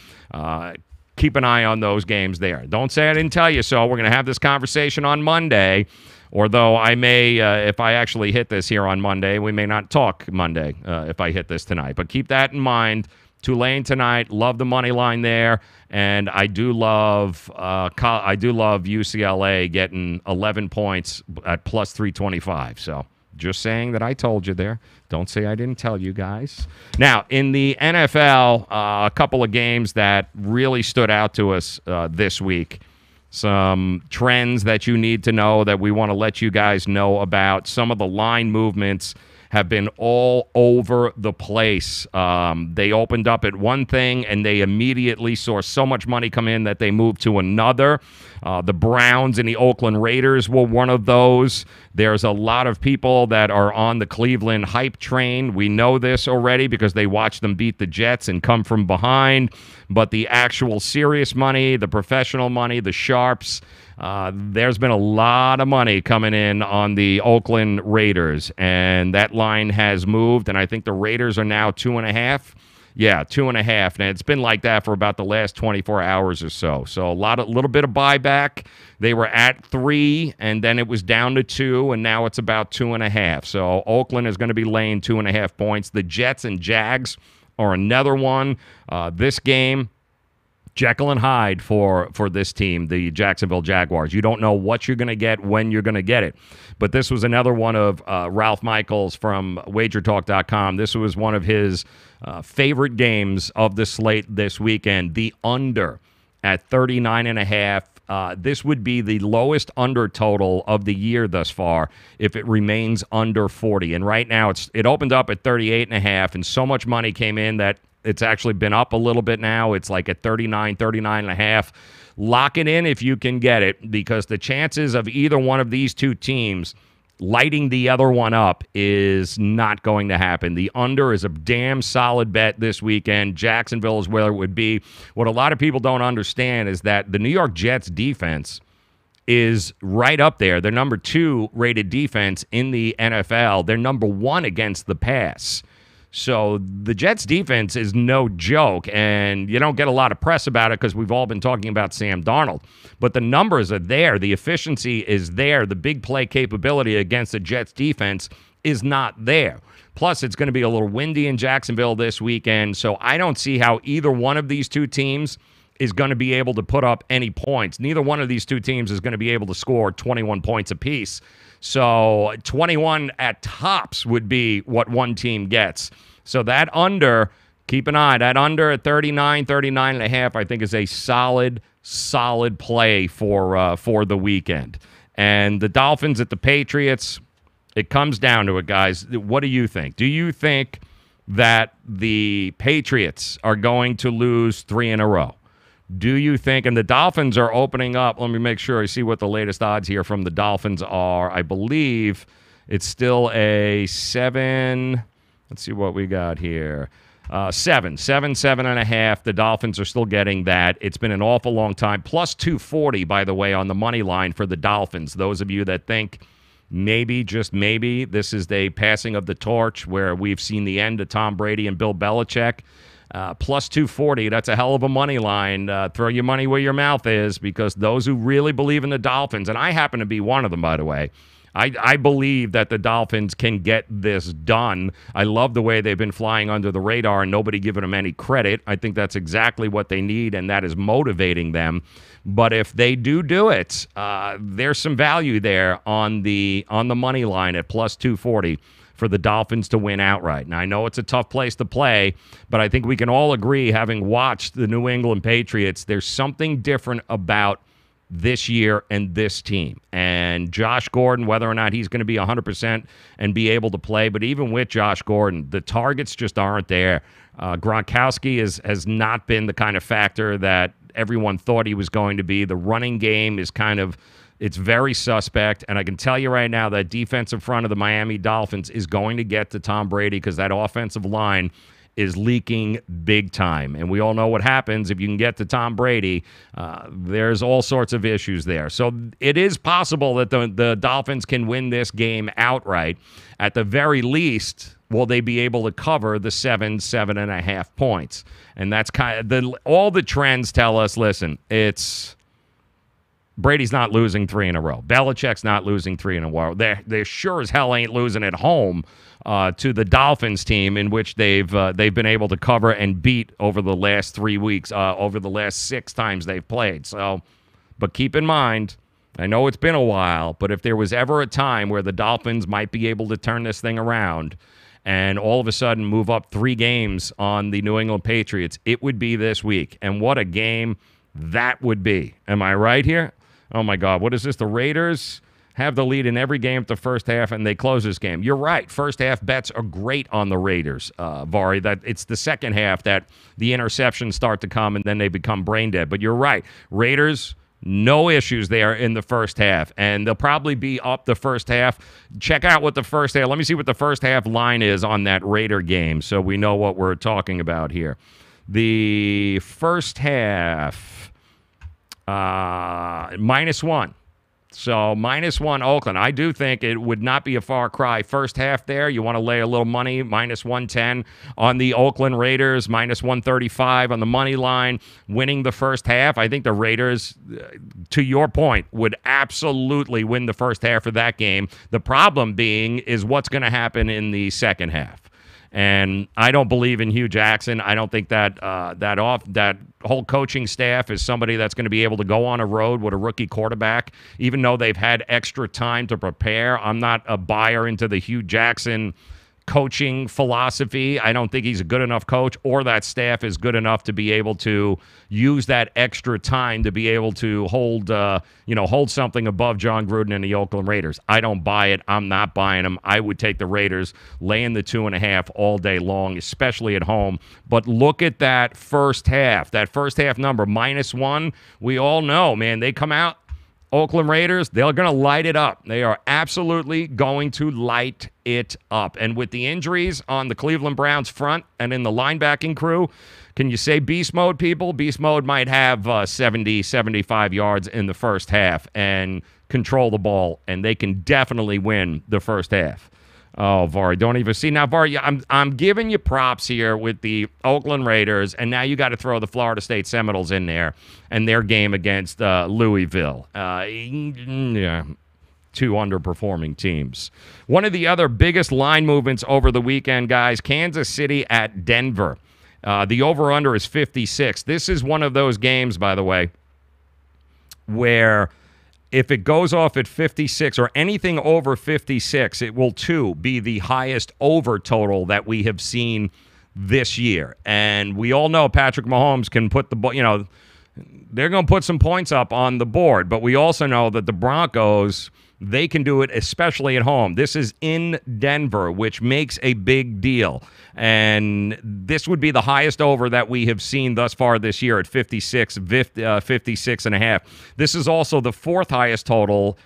S1: Keep an eye on those games there. Don't say I didn't tell you so. We're going to have this conversation on Monday. Although I may, if I actually hit this here on Monday, we may not talk Monday if I hit this tonight. But keep that in mind. Tulane tonight, love the money line there, and I do love UCLA getting 11 points at plus 325. So just saying that I told you there. Don't say I didn't tell you guys. Now in the NFL, a couple of games that really stood out to us this week. Some trends that you need to know that we want to let you guys know about. Some of the line movements have been all over the place. They opened up at one thing, and they immediately saw so much money come in that they moved to another. The Browns and the Oakland Raiders were one of those. There's a lot of people that are on the Cleveland hype train. We know this already because they watched them beat the Jets and come from behind. But the actual serious money, the professional money, the sharps, there's been a lot of money coming in on the Oakland Raiders, and that line has moved, and I think the Raiders are now 2.5. Yeah, 2.5. Now, it's been like that for about the last 24 hours or so. So a little bit of buyback. They were at 3, and then it was down to 2, and now it's about 2.5. So Oakland is going to be laying 2.5 points. The Jets and Jags are another one. This game, Jekyll and Hyde for this team, the Jacksonville Jaguars. You don't know what you're going to get when you're going to get it. But this was another one of Ralph Michaels from WagerTalk.com. This was one of his favorite games of the slate this weekend. The under at 39.5. This would be the lowest under total of the year thus far if it remains under 40. And right now it opened up at 38.5, and so much money came in that it's actually been up a little bit now. It's like at 39.5. Lock it in if you can get it, because the chances of either one of these two teams lighting the other one up is not going to happen. The under is a damn solid bet this weekend. Jacksonville is where it would be. What a lot of people don't understand is that the New York Jets defense is right up there. They're number 2 rated defense in the NFL. They're number 1 against the pass. So the Jets defense is no joke, and you don't get a lot of press about it because we've all been talking about Sam Darnold. But the numbers are there. The efficiency is there. The big play capability against the Jets defense is not there. Plus, it's going to be a little windy in Jacksonville this weekend, so I don't see how either one of these two teams is going to be able to put up any points. Neither one of these two teams is going to be able to score 21 points apiece. So 21 at tops would be what one team gets. So that under, keep an eye, that under at 39.5, I think is a solid play for the weekend. And the Dolphins at the Patriots, it comes down to it, guys. What do you think? Do you think that the Patriots are going to lose 3 in a row? Do you think, and the Dolphins are opening up, let me make sure I see what the latest odds here from the Dolphins are. I believe it's still a 7, let's see what we got here. 7.5. The Dolphins are still getting that. It's been an awful long time. Plus 240, by the way, on the money line for the Dolphins. Those of you that think maybe, just maybe, this is the passing of the torch where we've seen the end of Tom Brady and Bill Belichick. Plus 240, that's a hell of a money line. Throw your money where your mouth is, because those who really believe in the Dolphins, and I happen to be one of them, by the way, I believe that the Dolphins can get this done. I love the way they've been flying under the radar and nobody giving them any credit. I think that's exactly what they need, and that is motivating them. But if they do it, there's some value there on the money line at plus 240. For the Dolphins to win outright. Now, I know it's a tough place to play, but I think we can all agree, having watched the New England Patriots, there's something different about this year and this team. And Josh Gordon, whether or not he's going to be 100% and be able to play, but even with Josh Gordon, the targets just aren't there. Gronkowski has not been the kind of factor that everyone thought he was going to be. The running game is it's very suspect, and I can tell you right now that defensive front of the Miami Dolphins is going to get to Tom Brady because that offensive line is leaking big time. And we all know what happens if you can get to Tom Brady. There's all sorts of issues there. So it is possible that the Dolphins can win this game outright. At the very least, will they be able to cover the 7.5 points? And that's all the trends tell us, listen, it's Brady's not losing 3 in a row. Belichick's not losing 3 in a row. They sure as hell ain't losing at home to the Dolphins team, in which they've been able to cover and beat over the last 3 weeks, over the last 6 times they've played. So, but keep in mind, I know it's been a while, but if there was ever a time where the Dolphins might be able to turn this thing around and all of a sudden move up 3 games on the New England Patriots, it would be this week. And what a game that would be. Am I right here? Oh, my God. What is this? The Raiders have the lead in every game at the first half, and they close this game. You're right. First half bets are great on the Raiders, Vari. That it's the second half that the interceptions start to come, and then they become brain dead. But you're right. Raiders, no issues there in the first half, and they'll probably be up the first half. Check out what the first half – let me see what the first half line is on that Raider game so we know what we're talking about here. The first half – -1. So -1 Oakland. I do think it would not be a far cry. First half there, you want to lay a little money, -110 on the Oakland Raiders, -135 on the money line, winning the first half. I think the Raiders, to your point, would absolutely win the first half of that game. The problem being is what's going to happen in the second half. And I don't believe in Hugh Jackson. I don't think that that whole coaching staff is somebody that's going to be able to go on a road with a rookie quarterback, even though they've had extra time to prepare. I'm not a buyer into the Hugh Jackson coaching philosophy. I don't think he's a good enough coach, or that staff is good enough to be able to use that extra time to be able to hold something above John Gruden and the Oakland Raiders. I don't buy it. I'm not buying them. I would take the Raiders laying the 2.5 all day long, especially at home. But look at that first half. That first half number, -1. We all know, man, they come out. Oakland Raiders, they're going to light it up. They are absolutely going to light it up. And with the injuries on the Cleveland Browns front and in the linebacking crew, can you say beast mode, people? Beast mode might have 70, 75 yards in the first half and control the ball, and they can definitely win the first half. Oh, Vari, don't even see. Now, Vari, I'm giving you props here with the Oakland Raiders, and now you got to throw the Florida State Seminoles in there and their game against Louisville. Yeah, 2 underperforming teams. One of the other biggest line movements over the weekend, guys, Kansas City at Denver. The over-under is 56. This is one of those games, by the way, where if it goes off at 56 or anything over 56, it will, too, be the highest over total that we have seen this year. And we all know Patrick Mahomes can put the, they're going to put some points up on the board. But we also know that the Broncos, they can do it, especially at home. This is in Denver, which makes a big deal. And this would be the highest over that we have seen thus far this year at 56.5. This is also the 4th highest total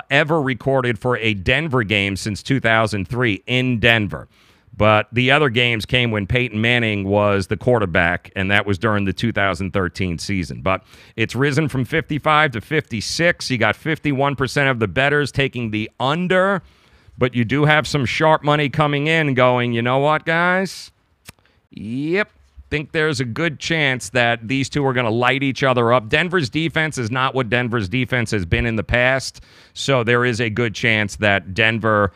S1: ever recorded for a Denver game since 2003 in Denver. But the other games came when Peyton Manning was the quarterback, and that was during the 2013 season. But it's risen from 55 to 56. You got 51% of the bettors taking the under, but you do have some sharp money coming in going, you know what, guys? Yep. Think there's a good chance that these two are going to light each other up. Denver's defense is not what Denver's defense has been in the past, so there is a good chance that Denver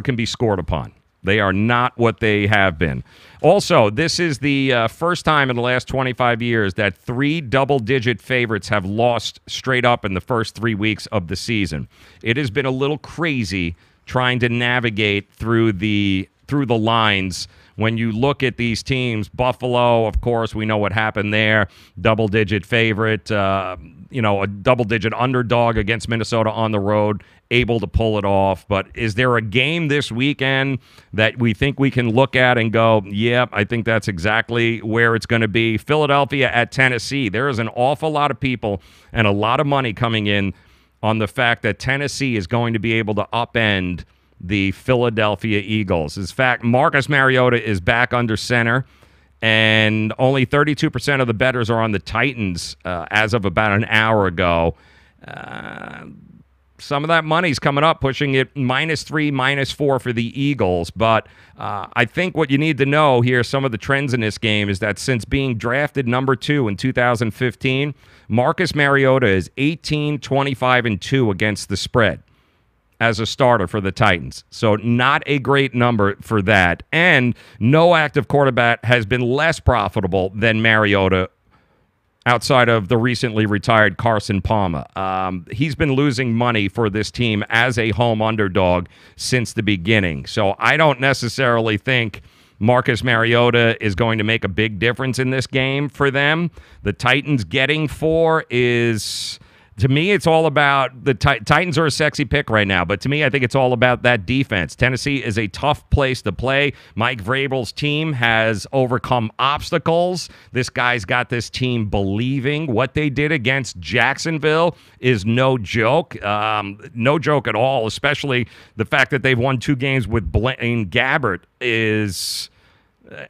S1: can be scored upon. They are not what they have been. Also, this is the first time in the last 25 years that 3 double-digit favorites have lost straight up in the first 3 weeks of the season. It has been a little crazy trying to navigate through the through the lines when you look at these teams. Buffalo, of course, we know what happened there. Double-digit favorite, a double-digit underdog against Minnesota on the road, able to pull it off. But is there a game this weekend that we think we can look at and go, yeah, I think that's exactly where it's going to be? Philadelphia at Tennessee. There is an awful lot of people and a lot of money coming in on the fact that Tennessee is going to be able to upend the Philadelphia Eagles. In fact, Marcus Mariota is back under center, and only 32% of the bettors are on the Titans as of about an hour ago. Some of that money's coming up, pushing it -3, -4 for the Eagles. But I think what you need to know here, some of the trends in this game, is that since being drafted number 2 in 2015, Marcus Mariota is 18, 25, and 2 against the spread as a starter for the Titans. So not a great number for that. And no active quarterback has been less profitable than Mariota outside of the recently retired Carson Palmer. He's been losing money for this team as a home underdog since the beginning. So I don't necessarily think Marcus Mariota is going to make a big difference in this game for them. The Titans getting 4 is... To me, it's all about the Titans are a sexy pick right now, but to me, I think it's all about that defense. Tennessee is a tough place to play. Mike Vrabel's team has overcome obstacles. This guy's got this team believing. What they did against Jacksonville is no joke. No joke at all, especially the fact that they've won 2 games with Blaine Gabbert is...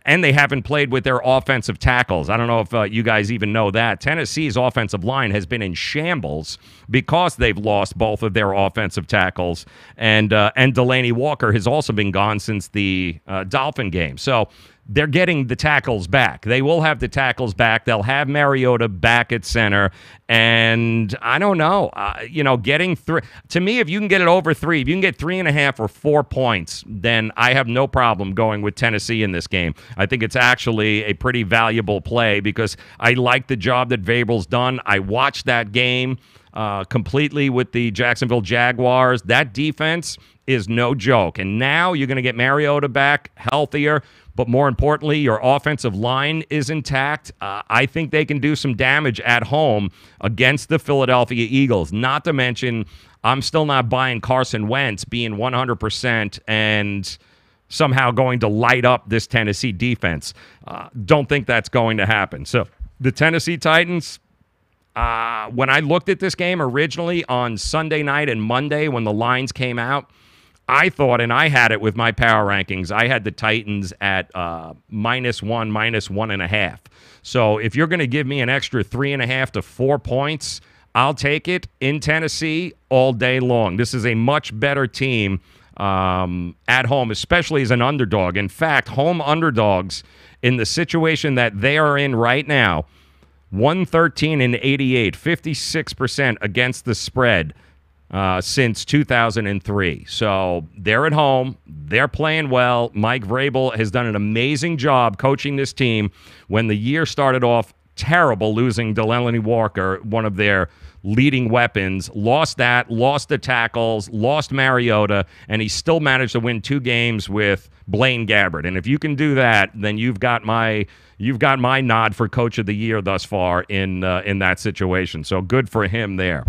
S1: And they haven't played with their offensive tackles. I don't know if you guys even know that. Tennessee's offensive line has been in shambles because they've lost both of their offensive tackles. And Delaney Walker has also been gone since the Dolphin game. So they're getting the tackles back. They will have the tackles back. They'll have Mariota back at center. And I don't know, getting 3. To me, if you can get it over 3, if you can get 3.5 or 4 points, then I have no problem going with Tennessee in this game. I think it's actually a pretty valuable play because I like the job that Vrabel's done. I watched that game completely with the Jacksonville Jaguars. That defense is no joke. And now you're going to get Mariota back healthier. But more importantly, your offensive line is intact. I think they can do some damage at home against the Philadelphia Eagles. Not to mention, I'm still not buying Carson Wentz being 100% and somehow going to light up this Tennessee defense. Don't think that's going to happen. So the Tennessee Titans, when I looked at this game originally on Sunday night and Monday when the lines came out, I thought, and I had it with my power rankings, I had the Titans at -1, -1.5. So if you're going to give me an extra 3.5 to 4 points, I'll take it in Tennessee all day long. This is a much better team at home, especially as an underdog. In fact, home underdogs in the situation that they are in right now, 113-88, 56% against the spread. Since 2003. So they're at home. They're playing well. Mike Vrabel has done an amazing job coaching this team. When the year started off terrible, losing Delaney Walker, one of their leading weapons, lost the tackles, lost Mariota, and he still managed to win 2 games with Blaine Gabbert. And if you can do that, then you've got my nod for Coach of the Year thus far in that situation. So good for him there.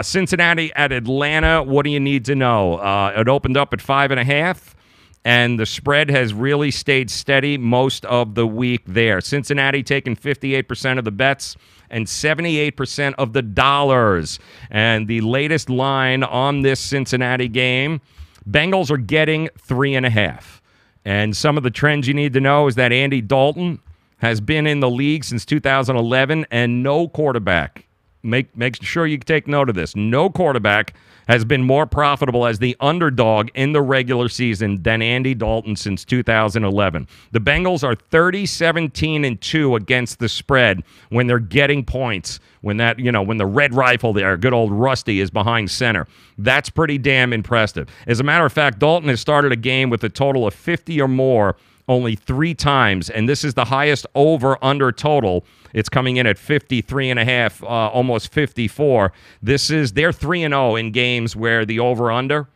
S1: Cincinnati at Atlanta. What do you need to know? It opened up at 5.5. And the spread has really stayed steady most of the week there. Cincinnati taking 58% of the bets and 78% of the dollars. And the latest line on this Cincinnati game, Bengals are getting 3.5. And some of the trends you need to know is that Andy Dalton has been in the league since 2011, and no quarterback, make sure you take note of this, no quarterback has been more profitable as the underdog in the regular season than Andy Dalton since 2011. The Bengals are 30-17-2 against the spread when they're getting points. When the red rifle there, good old Rusty, is behind center. That's pretty damn impressive. As a matter of fact, Dalton has started a game with a total of 50 or more only 3 times, and this is the highest over-under total. It's coming in at 53.5, almost 54. They're 3-0 in games where the over-under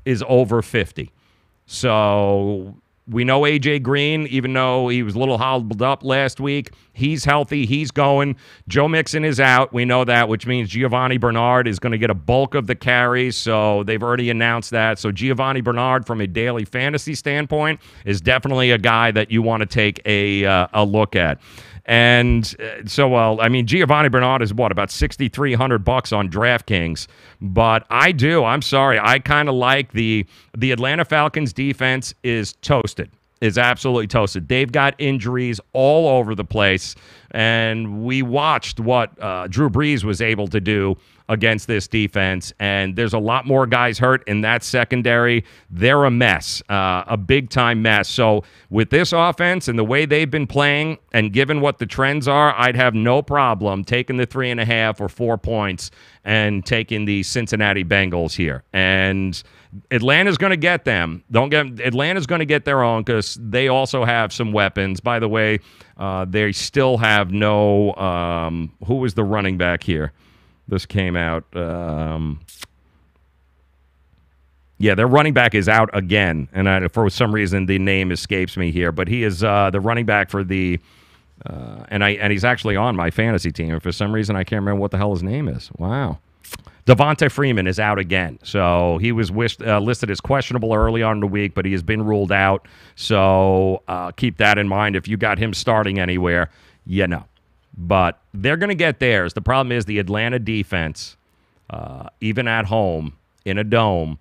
S1: is over 50. So We know A.J. Green, even though he was a little hobbled up last week, he's healthy. He's going. Joe Mixon is out. We know that, which means Giovanni Bernard is going to get a bulk of the carries. So they've already announced that. So Giovanni Bernard, from a daily fantasy standpoint, is definitely a guy that you want to take a look at. And Giovanni Bernard is what, about $6,300 on DraftKings. But I'm sorry, I kind of like the Atlanta Falcons defense is toasted, is absolutely toasted. They've got injuries all over the place, and we watched what Drew Brees was able to do against this defense, and there's a lot more guys hurt in that secondary. They're a mess, a big-time mess. So with this offense and the way they've been playing, and given what the trends are, I'd have no problem taking the 3.5 or 4 points and taking the Cincinnati Bengals here. And Atlanta's going to get them. Atlanta's going to get their own because they also have some weapons. By the way, they still have no who was the running back here? This came out. Their running back is out again, and for some reason the name escapes me here. But he is the running back for the, and he's actually on my fantasy team. And for some reason I can't remember what the hell his name is. Wow. Devonta Freeman is out again. So he was listed as questionable early on in the week, but he has been ruled out. So keep that in mind. If you got him starting anywhere, But they're going to get theirs. The problem is the Atlanta defense, even at home in a dome,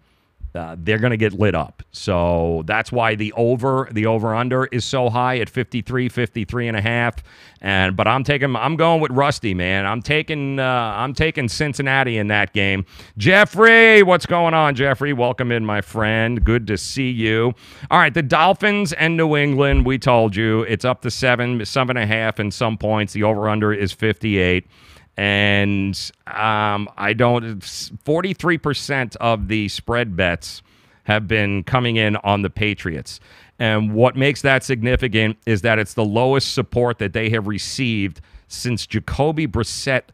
S1: they're going to get lit up. So that's why the over-under is so high at 53.5. But I'm going with Rusty, man. I'm taking Cincinnati in that game. Jeffrey, what's going on, Jeffrey? Welcome in, my friend. Good to see you. All right, the Dolphins and New England, we told you, it's up to 7.5 in some points. The over-under is 58. And 43% of the spread bets have been coming in on the Patriots. And what makes that significant is that it's the lowest support that they have received since Jacoby Brissett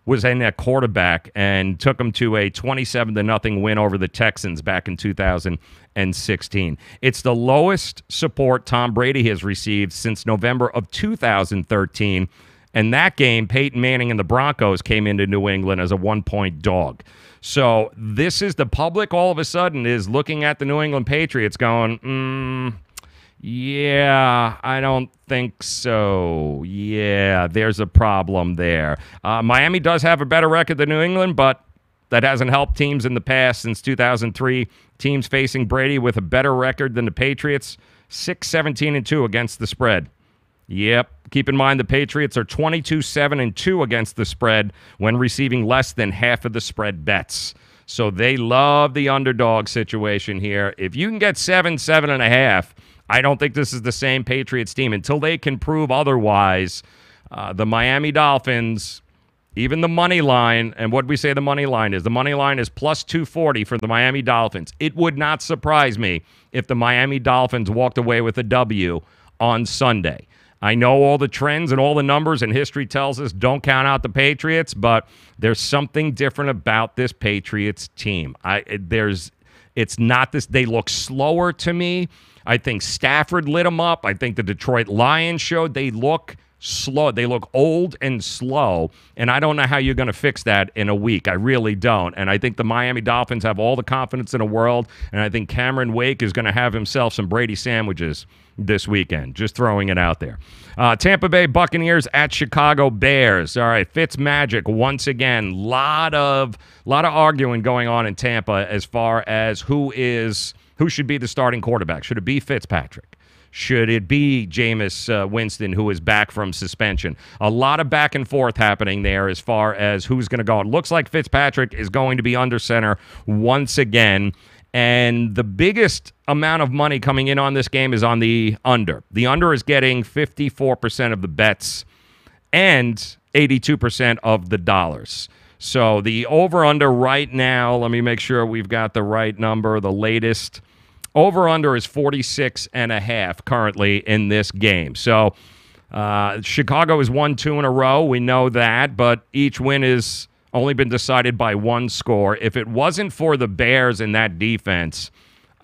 S1: was in at quarterback and took them to a 27-0 win over the Texans back in 2016. It's the lowest support Tom Brady has received since November of 2013. And that game, Peyton Manning and the Broncos came into New England as a 1-point dog. So this is the public all of a sudden is looking at the New England Patriots going, I don't think so. Yeah, there's a problem there. Miami does have a better record than New England, but that hasn't helped teams in the past since 2003. Teams facing Brady with a better record than the Patriots, 6-17-2 against the spread. Yep. Keep in mind the Patriots are 22-7-2 against the spread when receiving less than half of the spread bets. So they love the underdog situation here. If you can get 7.5, I don't think this is the same Patriots team. Until they can prove otherwise, the Miami Dolphins, even the money line, and what we say the money line is plus 240 for the Miami Dolphins. It would not surprise me if the Miami Dolphins walked away with a W on Sunday. I know all the trends and all the numbers, and history tells us don't count out the Patriots, but there's something different about this Patriots team. It's not this. They look slower to me. I think Stafford lit them up. I think the Detroit Lions showed they look slow. They look old and slow, and I don't know how you're going to fix that in a week. I really don't. And I think the Miami Dolphins have all the confidence in the world, and I think Cameron Wake is going to have himself some Brady sandwiches this weekend. Just throwing it out there. Tampa Bay Buccaneers at Chicago Bears. All right, Fitzmagic once again. Lot of arguing going on in Tampa as far as who should be the starting quarterback. Should it be Fitzpatrick? Should it be Jameis Winston, who is back from suspension? A lot of back and forth happening there as far as who's going to go. It looks like Fitzpatrick is going to be under center once again. And the biggest amount of money coming in on this game is on the under. The under is getting 54% of the bets and 82% of the dollars. So the over-under right now, let me make sure we've got the right number, the latest. Over-under is 46.5 currently in this game. So Chicago has won 2 in a row. We know that, but each win is only been decided by one score. If it wasn't for the Bears and that defense,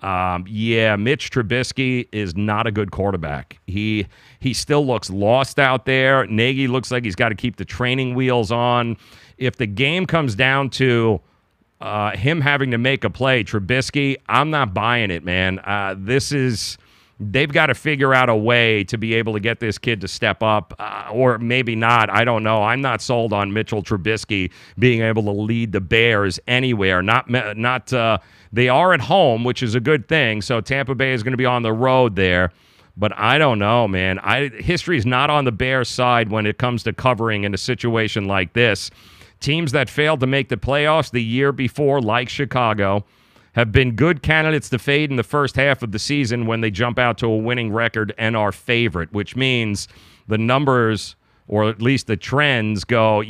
S1: Mitch Trubisky is not a good quarterback. He still looks lost out there. Nagy looks like he's got to keep the training wheels on. If the game comes down to him having to make a play, Trubisky, I'm not buying it, man. They've got to figure out a way to be able to get this kid to step up, or maybe not. I don't know. I'm not sold on Mitchell Trubisky being able to lead the Bears anywhere. They are at home, which is a good thing. So Tampa Bay is going to be on the road there. But I don't know, man. History is not on the Bears' side when it comes to covering in a situation like this. Teams that failed to make the playoffs the year before, like Chicago, have been good candidates to fade in the first half of the season when they jump out to a winning record and are favorite, which means the numbers, or at least the trends, go,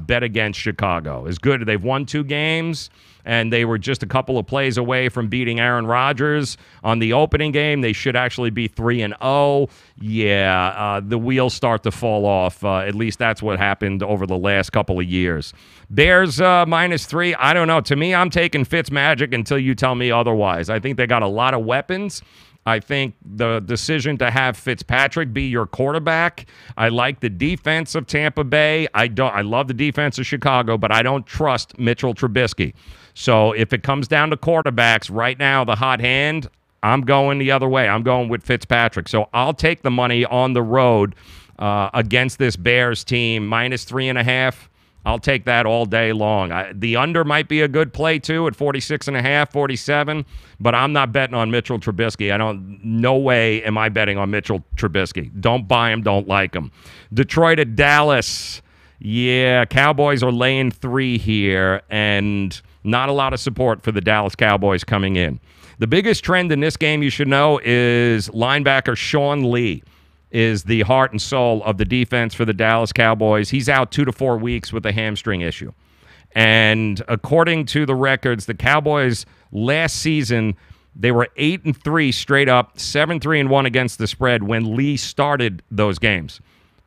S1: bet against Chicago. Is good. They've won 2 games, and they were just a couple of plays away from beating Aaron Rodgers on the opening game. They should actually be 3-0. The wheels start to fall off. At least that's what happened over the last couple of years. Bears -3. I don't know. To me, I'm taking Fitzmagic until you tell me otherwise. I think they got a lot of weapons. I think the decision to have Fitzpatrick be your quarterback. I like the defense of Tampa Bay. I love the defense of Chicago, but I don't trust Mitchell Trubisky. So if it comes down to quarterbacks right now, the hot hand, I'm going the other way. I'm going with Fitzpatrick. So I'll take the money on the road against this Bears team, -3.5. I'll take that all day long. The under might be a good play, too, at 46.5, 47, but I'm not betting on Mitchell Trubisky. No way am I betting on Mitchell Trubisky. Don't buy him, don't like him. Detroit at Dallas. Cowboys are laying 3 here, and not a lot of support for the Dallas Cowboys coming in. The biggest trend in this game you should know is linebacker Sean Lee is the heart and soul of the defense for the Dallas Cowboys. He's out 2 to 4 weeks with a hamstring issue. And according to the records, the Cowboys last season, they were 8-3 straight up, 7-3-1 against the spread when Lee started those games.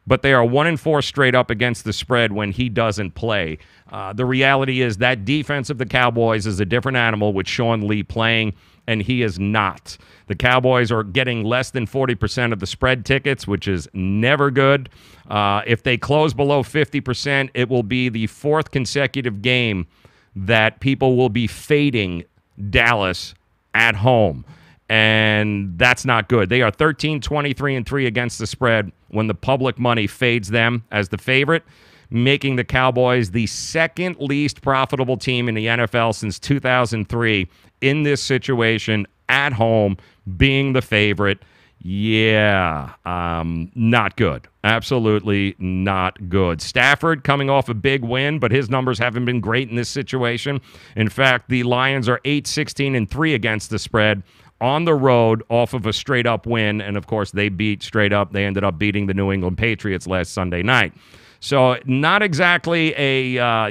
S1: But they are 1-4 straight up against the spread when he doesn't play. The reality is that defense of the Cowboys is a different animal with Sean Lee playing, and he is not. The Cowboys are getting less than 40% of the spread tickets, which is never good. If they close below 50%, it will be the 4th consecutive game that people will be fading Dallas at home. And that's not good. They are 13-23-3 against the spread when the public money fades them as the favorite, making the Cowboys the 2nd least profitable team in the NFL since 2003 in this situation at home, being the favorite. Not good. Absolutely not good. Stafford coming off a big win, but his numbers haven't been great in this situation. In fact, the Lions are 8-16-3 against the spread on the road off of a straight-up win, and of course they beat straight up. They ended up beating the New England Patriots last Sunday night. So not exactly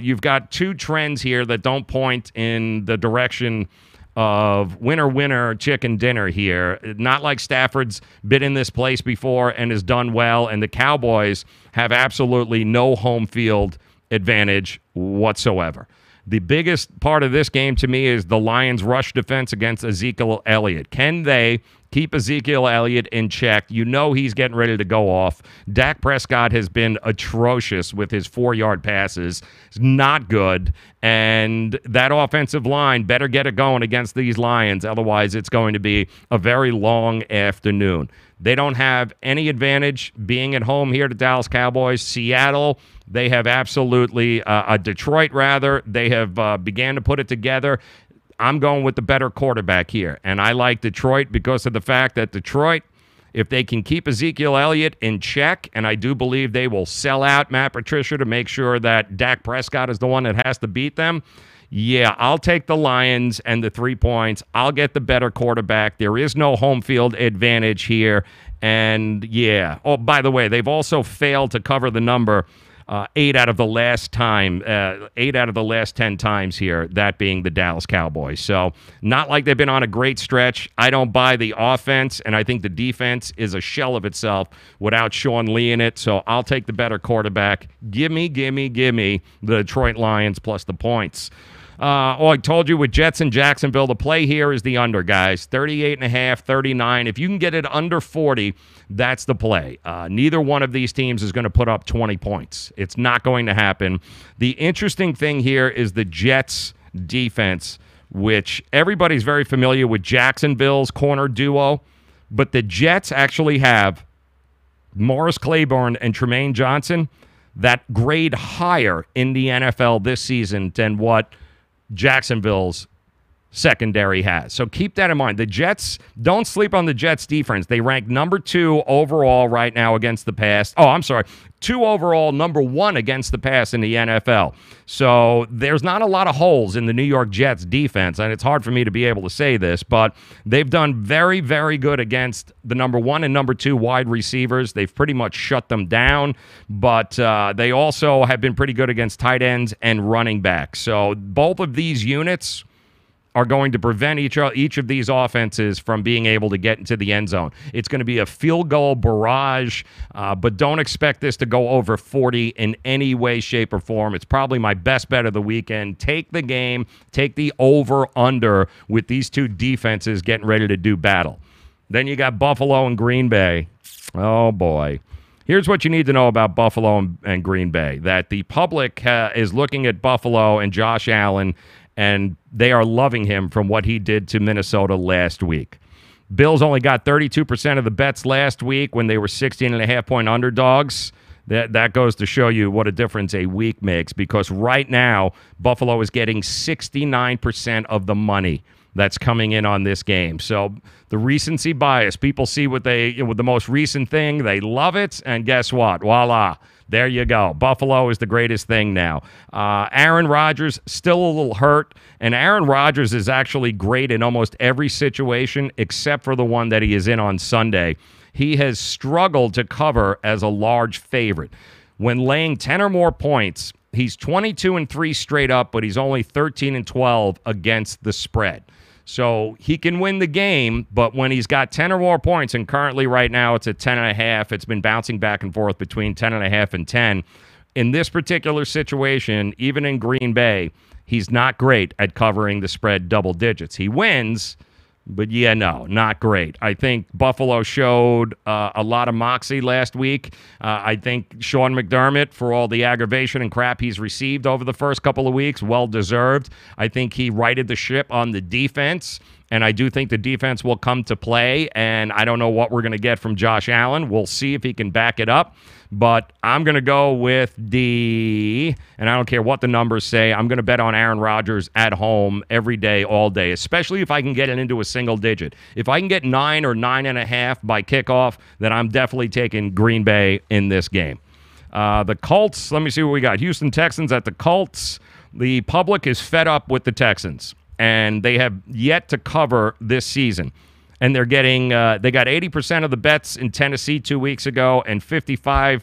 S1: you've got 2 trends here that don't point in the direction of winner, chicken dinner here. Not like Stafford's been in this place before and has done well, and the Cowboys have absolutely no home field advantage whatsoever. The biggest part of this game to me is the Lions' rush defense against Ezekiel Elliott. Can they keep Ezekiel Elliott in check? You know he's getting ready to go off. Dak Prescott has been atrocious with his 4-yard passes. It's not good. And that offensive line better get it going against these Lions. Otherwise, it's going to be a very long afternoon. They don't have any advantage being at home here to Dallas Cowboys. Seattle, they have absolutely, Detroit rather, they have began to put it together. I'm going with the better quarterback here. And I like Detroit because of the fact that Detroit, if they can keep Ezekiel Elliott in check, and I do believe they will sell out Matt Patricia to make sure that Dak Prescott is the one that has to beat them. I'll take the Lions and the 3 points. I'll get the better quarterback. There is no home field advantage here. And oh, by the way, they've also failed to cover the number 8 out of the last 10 times here, that being the Dallas Cowboys. So not like they've been on a great stretch. I don't buy the offense, and I think the defense is a shell of itself without Sean Lee in it. So I'll take the better quarterback. Give me the Detroit Lions plus the points. I told you with Jets and Jacksonville, the play here is the under, guys. 38.5, 39. If you can get it under 40, that's the play. Neither one of these teams is going to put up 20 points. It's not going to happen. The interesting thing here is the Jets defense, which everybody's very familiar with Jacksonville's corner duo, but the Jets actually have Morris Claiborne and Tremaine Johnson that grade higher in the NFL this season than what Jacksonville's secondary has. So keep that in mind. The Jets, don't sleep on the Jets defense. They rank number 2 overall right now against the pass. 2 overall, number 1 against the pass in the NFL. So there's not a lot of holes in the New York Jets defense, and it's hard for me to be able to say this, but they've done very, very good against the number 1 and number 2 wide receivers. They've pretty much shut them down, but they also have been pretty good against tight ends and running backs. So both of these units are going to prevent each of these offenses from being able to get into the end zone. It's going to be a field goal barrage, but don't expect this to go over 40 in any way, shape, or form. It's probably my best bet of the weekend. Take the game, take the over-under with these two defenses getting ready to do battle. Then you got Buffalo and Green Bay. Oh, boy. Here's what you need to know about Buffalo and Green Bay, that the public is looking at Buffalo and Josh Allen, and they are loving him from what he did to Minnesota last week. Bills only got 32% of the bets last week when they were 16.5-point underdogs. That goes to show you what a difference a week makes, because right now Buffalo is getting 69% of the money that's coming in on this game. So the recency bias, people see with the most recent thing, they love it, and guess what? Voila. There you go. Buffalo is the greatest thing now. Aaron Rodgers still a little hurt, and Aaron Rodgers is actually great in almost every situation except for the one that he is in on Sunday. He has struggled to cover as a large favorite. When laying 10 or more points, he's 22-3 straight up, but he's only 13-12 against the spread. So he can win the game, but when he's got 10 or more points, and currently right now it's at 10.5, it's been bouncing back and forth between 10.5 and 10. In this particular situation, even in Green Bay, he's not great at covering the spread double digits. He wins, but not great. I think Buffalo showed a lot of moxie last week. I think Sean McDermott, for all the aggravation and crap he's received over the first couple of weeks, well-deserved. I think he righted the ship on the defense, and I do think the defense will come to play, and I don't know what we're going to get from Josh Allen. We'll see if he can back it up. But I'm going to go with and I don't care what the numbers say, I'm going to bet on Aaron Rodgers at home every day, all day, especially if I can get it into a single digit. If I can get 9 or 9.5 by kickoff, then I'm definitely taking Green Bay in this game. The Colts, let me see what we got. Houston Texans at the Colts. The public is fed up with the Texans, and they have yet to cover this season. And they're getting, they got 80% of the bets in Tennessee 2 weeks ago and 55%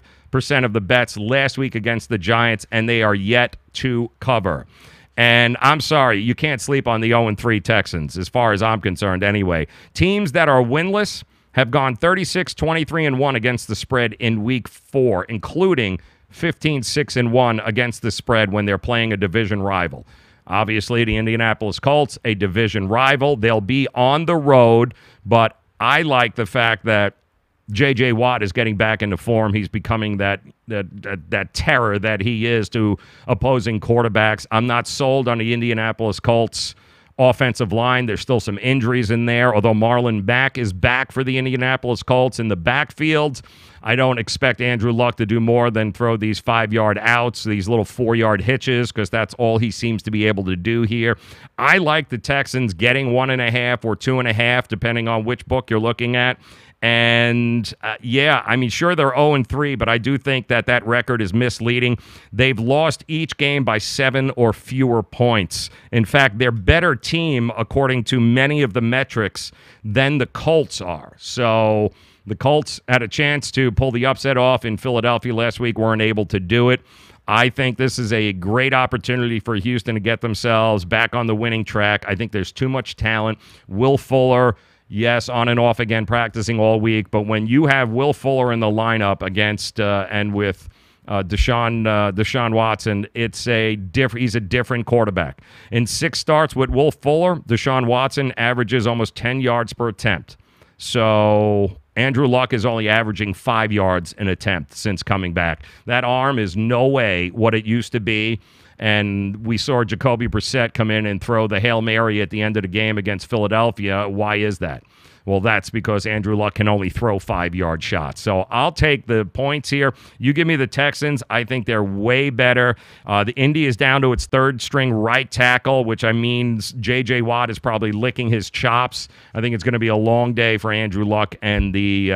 S1: of the bets last week against the Giants, and they are yet to cover. And I'm sorry, you can't sleep on the 0-3 Texans, as far as I'm concerned anyway. Teams that are winless have gone 36-23-1 against the spread in week 4, including 15-6-1 against the spread when they're playing a division rival. Obviously, the Indianapolis Colts, a division rival. They'll be on the road, but I like the fact that J.J. Watt is getting back into form. He's becoming that terror that he is to opposing quarterbacks. I'm not sold on the Indianapolis Colts offensive line. There's still some injuries in there, although Marlon Mack is back for the Indianapolis Colts in the backfield. I don't expect Andrew Luck to do more than throw these 5-yard outs, these little 4-yard hitches, because that's all he seems to be able to do here. I like the Texans getting 1.5 or 2.5, depending on which book you're looking at. And, sure, they're 0-3, but I do think that record is misleading. They've lost each game by 7 or fewer points. In fact, they're better team, according to many of the metrics, than the Colts are. So the Colts had a chance to pull the upset off in Philadelphia last week, weren't able to do it. I think this is a great opportunity for Houston to get themselves back on the winning track. I think there's too much talent. Will Fuller, yes, on and off again, practicing all week. But when you have Will Fuller in the lineup against and with Deshaun Watson, he's a different quarterback. In 6 starts with Wolf Fuller, Deshaun Watson averages almost 10 yards per attempt. So Andrew Luck is only averaging 5 yards an attempt since coming back. That arm is no way what it used to be. And we saw Jacoby Brissett come in and throw the Hail Mary at the end of the game against Philadelphia. Why is that? Well, that's because Andrew Luck can only throw 5-yard shots. So I'll take the points here. You give me the Texans. I think they're way better. The Indy is down to its 3rd-string right tackle, which means J.J. Watt is probably licking his chops. I think it's going to be a long day for Andrew Luck and the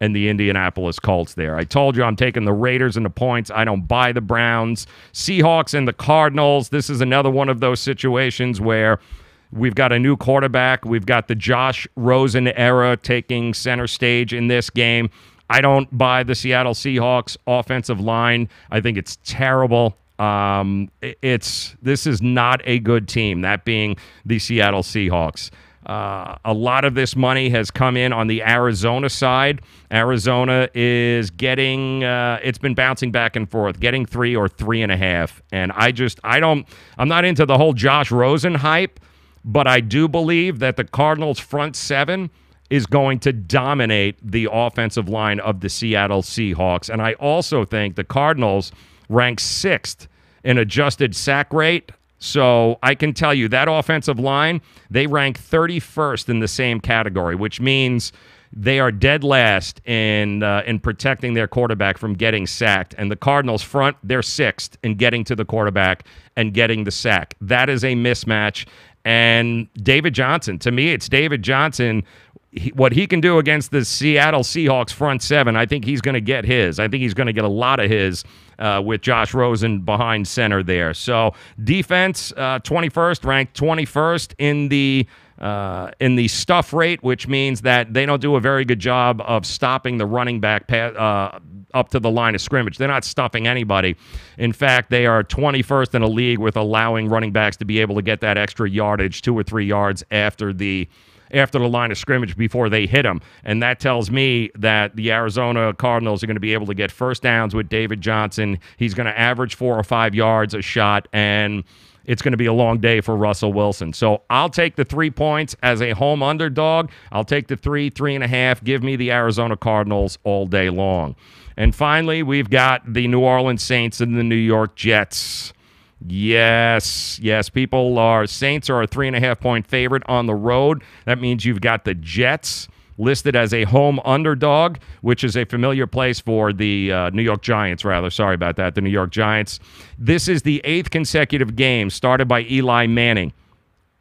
S1: Indianapolis Colts there. I told you I'm taking the Raiders and the points. I don't buy the Browns. Seahawks and the Cardinals. This is another one of those situations where we've got a new quarterback. We've got the Josh Rosen era taking center stage in this game. I don't buy the Seattle Seahawks offensive line. I think it's terrible. This is not a good team, that being the Seattle Seahawks. A lot of this money has come in on the Arizona side. Arizona is getting, it's been bouncing back and forth, getting 3 or 3.5. And I'm not into the whole Josh Rosen hype. But I do believe that the Cardinals' front 7 is going to dominate the offensive line of the Seattle Seahawks. And I also think the Cardinals rank 6th in adjusted sack rate. So I can tell you that offensive line, they rank 31st in the same category, which means they are dead last in protecting their quarterback from getting sacked. And the Cardinals front, they're 6th in getting to the quarterback and getting the sack. That is a mismatch. And David Johnson, to me, it's David Johnson. What he can do against the Seattle Seahawks front 7, I think he's going to get his. I think he's going to get a lot of his with Josh Rosen behind center there. So defense, 21st, ranked 21st in the stuff rate, which means that they don't do a very good job of stopping the running back up to the line of scrimmage. They're not stuffing anybody. In fact, they are 21st in a league with allowing running backs to be able to get that extra yardage, 2 or 3 yards after the line of scrimmage before they hit them. And that tells me that the Arizona Cardinals are going to be able to get first downs with David Johnson. He's going to average 4 or 5 yards a shot, and it's going to be a long day for Russell Wilson. So I'll take the 3 points as a home underdog. I'll take the 3.5. Give me the Arizona Cardinals all day long. And finally, we've got the New Orleans Saints and the New York Jets. Yes, Saints are a 3.5-point favorite on the road. That means you've got the Jets listed as a home underdog, which is a familiar place for the New York Giants, rather. Sorry about that, the New York Giants. This is the 8th consecutive game started by Eli Manning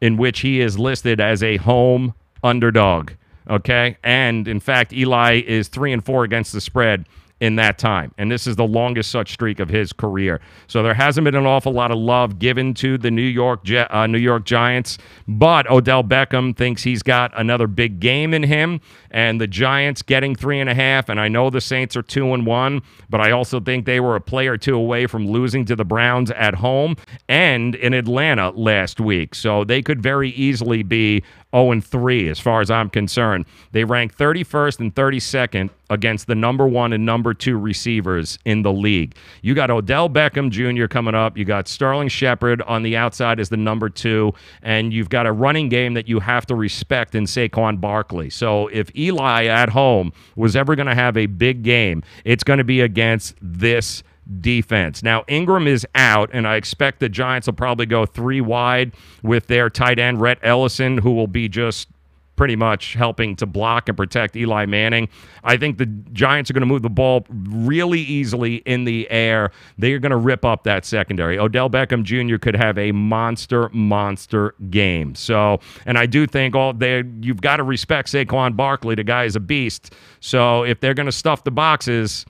S1: in which he is listed as a home underdog, okay? And, in fact, Eli is 3-4 against the spread in that time. And this is the longest such streak of his career. So there hasn't been an awful lot of love given to the New York Giants, but Odell Beckham thinks he's got another big game in him, and the Giants getting 3.5, and I know the Saints are 2-1, but I also think they were a play or two away from losing to the Browns at home and in Atlanta last week. So they could very easily be 0-3 as far as I'm concerned. They rank 31st and 32nd against the number 1 and number 2 receivers in the league. You got Odell Beckham Jr. coming up. You got Sterling Shepard on the outside as the number 2, and you've got a running game that you have to respect in Saquon Barkley. So if Eli at home was ever going to have a big game, it's going to be against this defense. Now, Ingram is out, and I expect the Giants will probably go 3 wide with their tight end, Rhett Ellison, who will be just pretty much helping to block and protect Eli Manning. I think the Giants are going to move the ball really easily in the air. They are going to rip up that secondary. Odell Beckham Jr. could have a monster game. So, and I do think you've got to respect Saquon Barkley. The guy is a beast. So if they're going to stuff the boxes,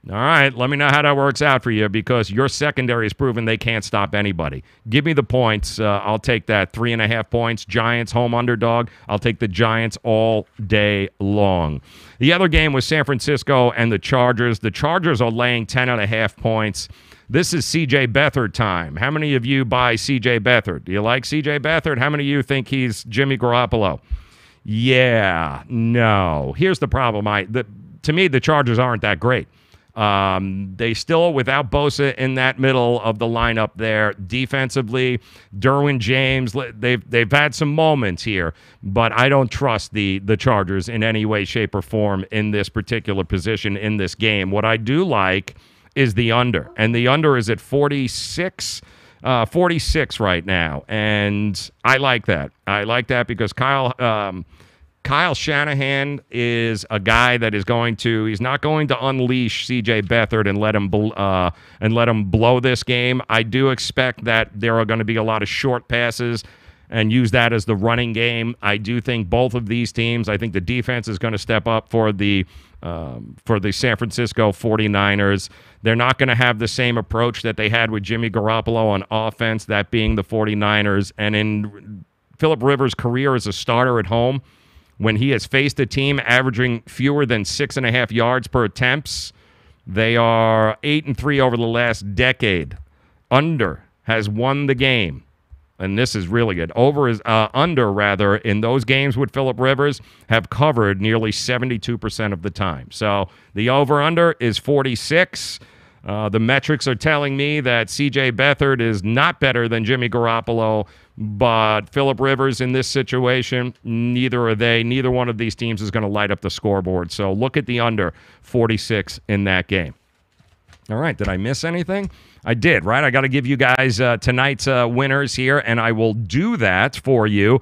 S1: all right, let me know how that works out for you, because your secondary has proven they can't stop anybody. Give me the points. I'll take that 3.5 points. Giants home underdog. I'll take the Giants all day long. The other game was San Francisco and the Chargers. The Chargers are laying 10.5 points. This is C.J. Beathard time. How many of you buy C.J. Beathard? Do you like C.J. Beathard? How many of you think he's Jimmy Garoppolo? Yeah, no. Here's the problem. To me, the Chargers aren't that great. They still, without Bosa in that middle of the lineup there, defensively, Derwin James, they've had some moments here, but I don't trust the Chargers in any way, shape, or form in this particular position in this game. What I do like is the under, and the under is at 46 right now, and I like that. I like that because Kyle Shanahan is a guy that he's not going to unleash C.J. Beathard and let him blow this game. I do expect that there are going to be a lot of short passes and use that as the running game. I do think both of these teams, I think the defense is going to step up for the San Francisco 49ers. They're not going to have the same approach that they had with Jimmy Garoppolo on offense, that being the 49ers. And in Phillip Rivers' career as a starter at home, when he has faced a team averaging fewer than 6.5 yards per attempts, they are 8-3 over the last decade. Under has won the game, and this is really good. Under in those games with Phillip Rivers have covered nearly 72% of the time. So the over-under is 46. The metrics are telling me that C.J. Beathard is not better than Jimmy Garoppolo, but Phillip Rivers in this situation, neither are they. Neither one of these teams is going to light up the scoreboard. So look at the under 46 in that game. All right, did I miss anything? I did, right? I got to give you guys tonight's winners here, and I will do that for you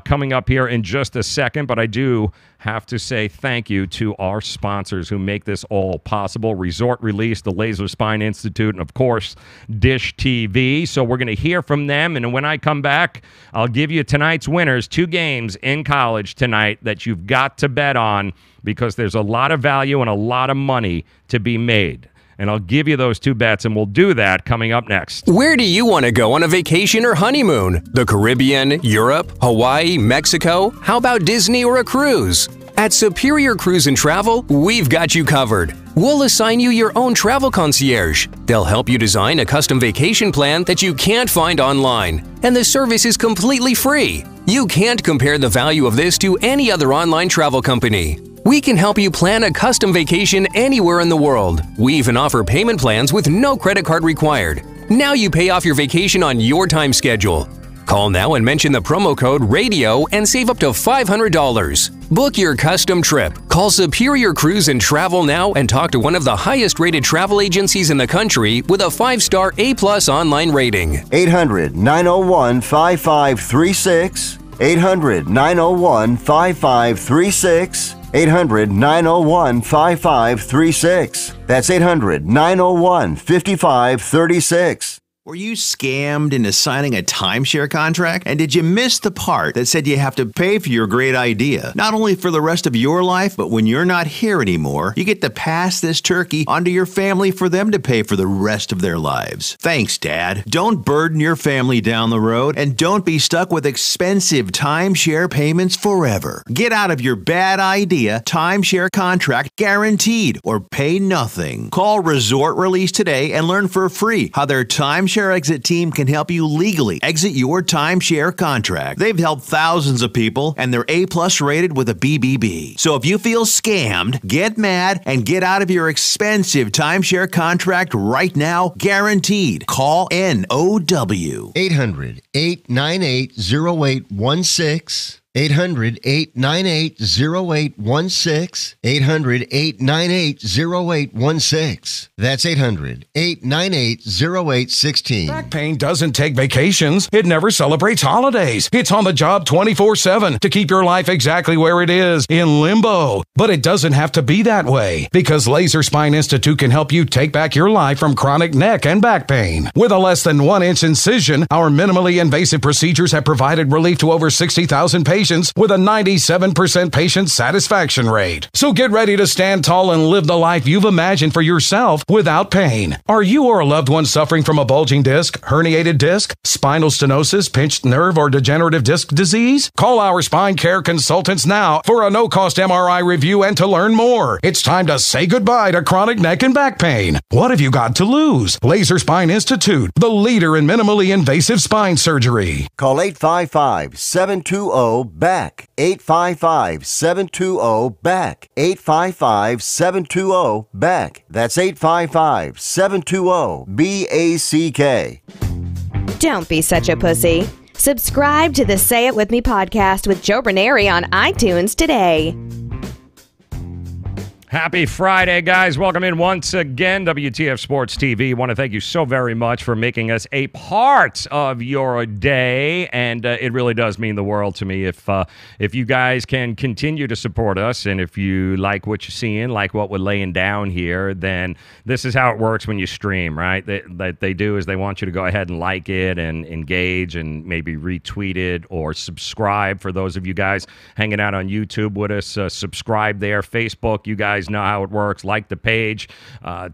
S1: coming up here in just a second. But I do have to say thank you to our sponsors who make this all possible. Resort Release, the Laser Spine Institute, and, of course, Dish TV. So we're going to hear from them, and when I come back, I'll give you tonight's winners, 2 games in college tonight that you've got to bet on because there's a lot of value and a lot of money to be made. And I'll give you those 2 bets, and we'll do that coming up next.
S10: Where do you want to go on a vacation or honeymoon? The Caribbean, Europe, Hawaii, Mexico? How about Disney or a cruise? At Superior Cruise and Travel, we've got you covered. We'll assign you your own travel concierge. They'll help you design a custom vacation plan that you can't find online. And the service is completely free. You can't compare the value of this to any other online travel company. We can help you plan a custom vacation anywhere in the world. We even offer payment plans with no credit card required. Now you pay off your vacation on your time schedule. Call now and mention the promo code RADIO and save up to $500. Book your custom trip. Call Superior Cruise and Travel now and talk to one of the highest rated travel agencies in the country with a 5-star A+ online rating.
S3: 800-901-5536. 800-901-5536. 800-901-5536. That's 800-901-5536.
S11: Were you scammed into signing a timeshare contract? And did you miss the part that said you have to pay for your great idea? Not only for the rest of your life, but when you're not here anymore, you get to pass this turkey onto your family for them to pay for the rest of their lives. Thanks, Dad. Don't burden your family down the road, and don't be stuck with expensive timeshare payments forever. Get out of your bad idea timeshare contract guaranteed, or pay nothing. Call Resort Release today and learn for free how their timeshare exit team can help you legally exit your timeshare contract. They've helped thousands of people, and they're A+ rated with a BBB. So if you feel scammed, get mad and get out of your expensive timeshare contract right now, guaranteed. Call NOW.
S5: 800-898-0816. 800-898-0816. 800-898-0816. That's 800-898-0816.
S12: Back pain doesn't take vacations. It never celebrates holidays. It's on the job 24/7 to keep your life exactly where it is, in limbo. But it doesn't have to be that way, because Laser Spine Institute can help you take back your life from chronic neck and back pain. With a less than 1-inch incision, our minimally invasive procedures have provided relief to over 60,000 patients with a 97% patient satisfaction rate. So get ready to stand tall and live the life you've imagined for yourself without pain. Are you or a loved one suffering from a bulging disc, herniated disc, spinal stenosis, pinched nerve, or degenerative disc disease? Call our spine care consultants now for a no-cost MRI review and to learn more. It's time to say goodbye to chronic neck and back pain. What have you got to lose? Laser Spine Institute, the leader in minimally invasive spine surgery.
S3: Call 855-720 BACK. 855-720-BACK. 855-720-BACK. That's 855-720-BACK.
S9: Don't be such a pussy. Subscribe to the Say It With Me podcast with Joe Raineri on iTunes today.
S1: Happy Friday, guys. Welcome in once again, WTF Sports TV. Want to thank you so very much for making us a part of your day, and it really does mean the world to me if you guys can continue to support us, and if you like what you're seeing, like what we're laying down here, then this is how it works when you stream, right? That they do is they want you to go ahead and like it and engage and maybe retweet it or subscribe. For those of you guys hanging out on YouTube with us, subscribe there. Facebook, you guys know how it works. Like the page,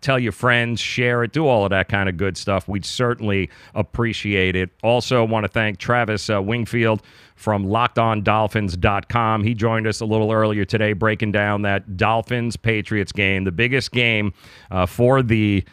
S1: tell your friends, share it, do all of that kind of good stuff. We'd certainly appreciate it. Also want to thank Travis Wingfield from LockedOnDolphins.com. He joined us a little earlier today breaking down that Dolphins-Patriots game, the biggest game for the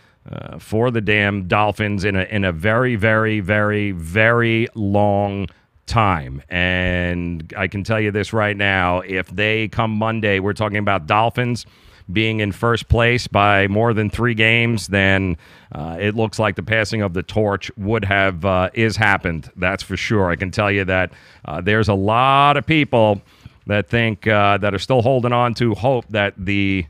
S1: damn Dolphins in a very, very, very, very long time. And I can tell you this right now, if they come Monday, we're talking about Dolphins being in first place by more than 3 games, then it looks like the passing of the torch would have is happened. That's for sure. I can tell you that there's a lot of people that think that are still holding on to hope that the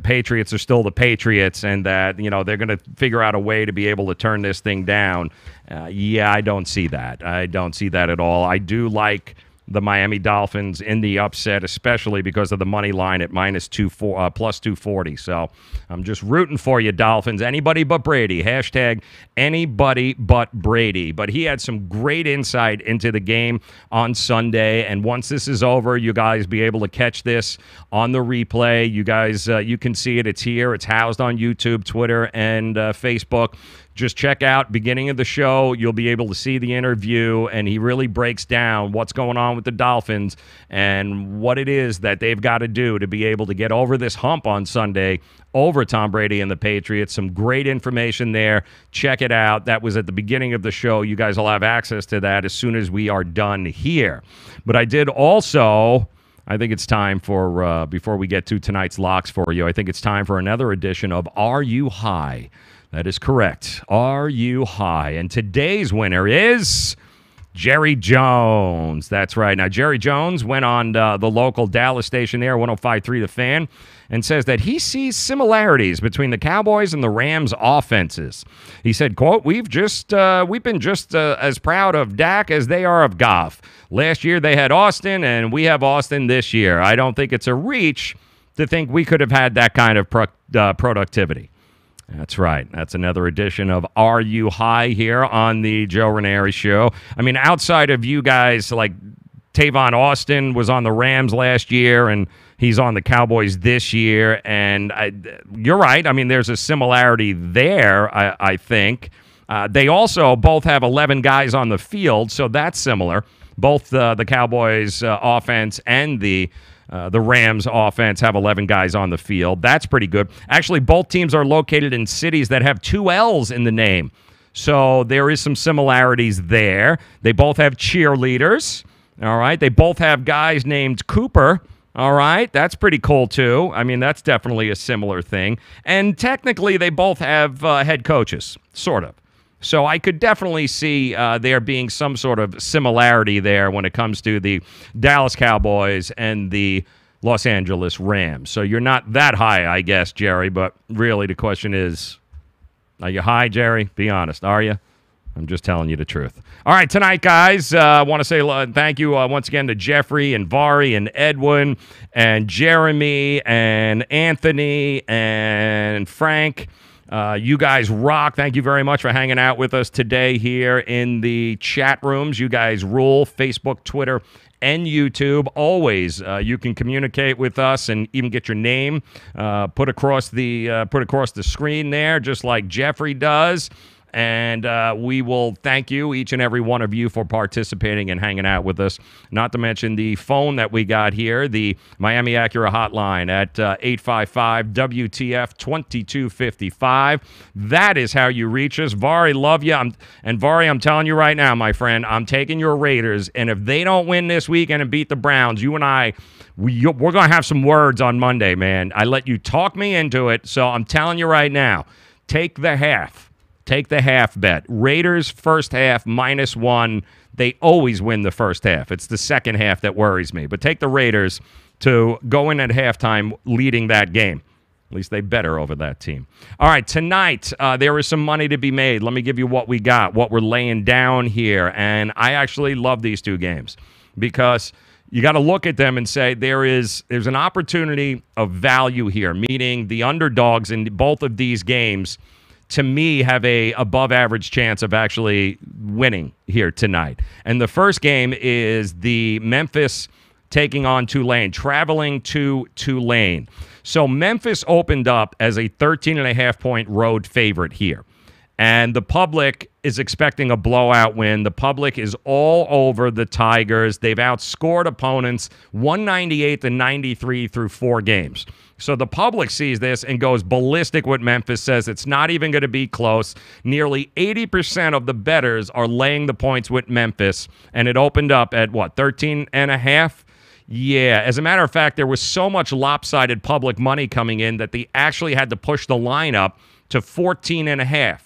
S1: Patriots are still the Patriots and that, you know, they're going to figure out a way to be able to turn this thing down. Yeah, I don't see that. I don't see that at all. I do like the Miami Dolphins in the upset, especially because of the money line at plus 240. So I'm just rooting for you, Dolphins. Anybody but Brady. Hashtag anybody but Brady. But he had some great insight into the game on Sunday. And once this is over, you guys be able to catch this on the replay. You guys, you can see it. It's here. It's housed on YouTube, Twitter, and Facebook. Just check out beginning of the show. You'll be able to see the interview, and he really breaks down what's going on with the Dolphins and what it is that they've got to do to be able to get over this hump on Sunday over Tom Brady and the Patriots. Some great information there. Check it out. That was at the beginning of the show. You guys will have access to that as soon as we are done here. But I did also... I think it's time for, before we get to tonight's locks for you, I think it's time for another edition of Are You High? That is correct. Are You High? And today's winner is Jerry Jones. That's right. Now, Jerry Jones went on the local Dallas station there, 105.3 The Fan, and says that he sees similarities between the Cowboys and the Rams offenses. He said, quote, we've been just as proud of Dak as they are of Goff. Last year they had Austin, and we have Austin this year. I don't think it's a reach to think we could have had that kind of productivity. That's right. That's another edition of Are You High here on the Joe Raineri Show. I mean, outside of you guys, like Tavon Austin was on the Rams last year, and he's on the Cowboys this year. And you're right. I mean, there's a similarity there, I think. They also both have 11 guys on the field, so that's similar. Both the Cowboys offense and the Rams offense have 11 guys on the field. That's pretty good. Actually, both teams are located in cities that have 2 L's in the name. So there is some similarities there. They both have cheerleaders. All right. They both have guys named Cooper. All right. That's pretty cool, too. I mean, that's definitely a similar thing. And technically, they both have head coaches, sort of. So I could definitely see there being some sort of similarity there when it comes to the Dallas Cowboys and the Los Angeles Rams. So you're not that high, I guess, Jerry, but really the question is, are you high, Jerry? Be honest. Are you? I'm just telling you the truth. All right, tonight, guys, I want to say thank you once again to Jeffrey and Vari and Edwin and Jeremy and Anthony and Frank. You guys rock. Thank you very much for hanging out with us today here in the chat rooms. You guys rule. Facebook, Twitter, and YouTube. Always, you can communicate with us and even get your name put across the screen there, just like Jeffrey does. And we will thank you, each and every one of you, for participating and hanging out with us. Not to mention the phone that we got here, the Miami Acura hotline at 855-WTF-2255. That is how you reach us. Vari, love you. Vari, I'm telling you right now, my friend, I'm taking your Raiders. And if they don't win this weekend and beat the Browns, you and I, we're going to have some words on Monday, man. I let you talk me into it, so I'm telling you right now, take the half. Take the half bet. Raiders first half -1. They always win the first half. It's the second half that worries me. But take the Raiders to go in at halftime leading that game. At least they better over that team. All right, tonight there is some money to be made. Let me give you what we got, what we're laying down here. And I actually love these two games because you got to look at them and say there's an opportunity of value here, meaning the underdogs in both of these games, to me, have a above-average chance of actually winning here tonight. And the first game is the Memphis taking on Tulane, traveling to Tulane. So Memphis opened up as a 13.5-point road favorite here. And the public is expecting a blowout win. The public is all over the Tigers. They've outscored opponents 198-93 through 4 games. So the public sees this and goes ballistic with Memphis, says it's not even going to be close. Nearly 80% of the bettors are laying the points with Memphis, and it opened up at, 13.5? Yeah, as a matter of fact, there was so much lopsided public money coming in that they actually had to push the line up to 14.5.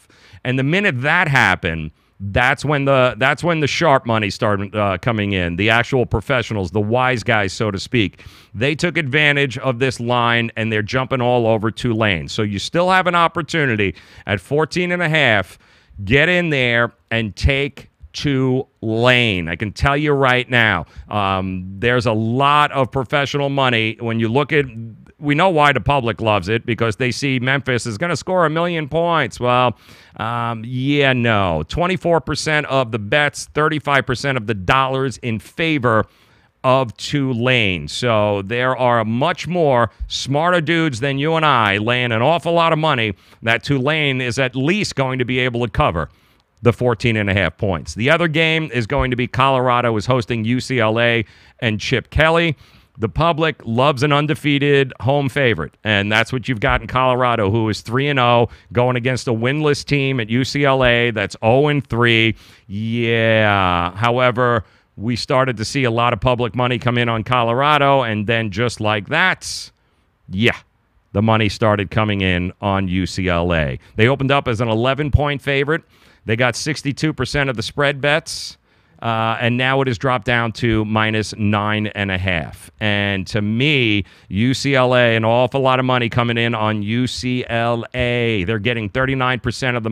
S1: And the minute that happened, that's when the sharp money started coming in. The actual professionals, the wise guys, so to speak, they took advantage of this line and they're jumping all over Tulane. So you still have an opportunity at 14.5. Get in there and take Tulane. I can tell you right now, there's a lot of professional money when you look at. We know why the public loves it, because they see Memphis is going to score 1 million points. Well, no. 24% of the bets, 35% of the dollars in favor of Tulane. So there are much more smarter dudes than you and I laying an awful lot of money that Tulane is at least going to be able to cover the 14.5 points. The other game is going to be Colorado is hosting UCLA and Chip Kelly. The public loves an undefeated home favorite, and that's what you've got in Colorado, who is 3-0, going against a winless team at UCLA that's 0-3. Yeah. However, we started to see a lot of public money come in on Colorado, and then just like that, yeah, the money started coming in on UCLA. They opened up as an 11-point favorite. They got 62% of the spread bets. And now it has dropped down to -9.5. And to me, UCLA, an awful lot of money coming in on UCLA. They're getting 39% of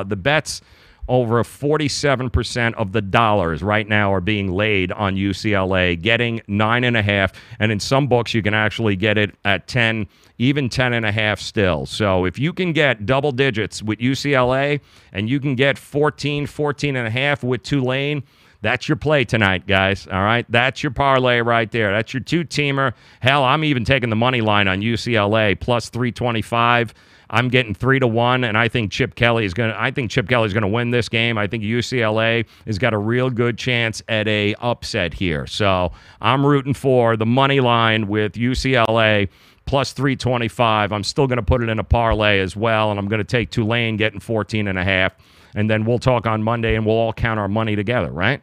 S1: the bets. Over 47% of the dollars right now are being laid on UCLA, getting 9.5. And in some books, you can actually get it at 10, even 10.5 still. So if you can get double digits with UCLA and you can get 14.5 with Tulane, that's your play tonight, guys. All right? That's your parlay right there. That's your two-teamer. Hell, I'm even taking the money line on UCLA, plus 325. I'm getting 3-1, and I think Chip Kelly is going to win this game. I think UCLA has got a real good chance at a upset here. So I'm rooting for the money line with UCLA plus 325. I'm still going to put it in a parlay as well, and I'm going to take Tulane getting 14.5. And then we'll talk on Monday, and we'll all count our money together, right?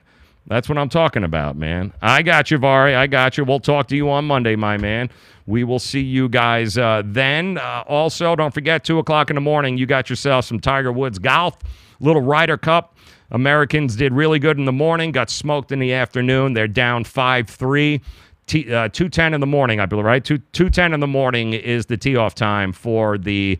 S1: That's what I'm talking about, man. I got you, Vari. I got you. We'll talk to you on Monday, my man. We will see you guys then. Also, don't forget, 2 o'clock in the morning, you got yourself some Tiger Woods golf, little Ryder Cup. Americans did really good in the morning, got smoked in the afternoon. They're down 5-3. 2:10 in the morning, I believe, right? 2:10 in the morning is the tee-off time for the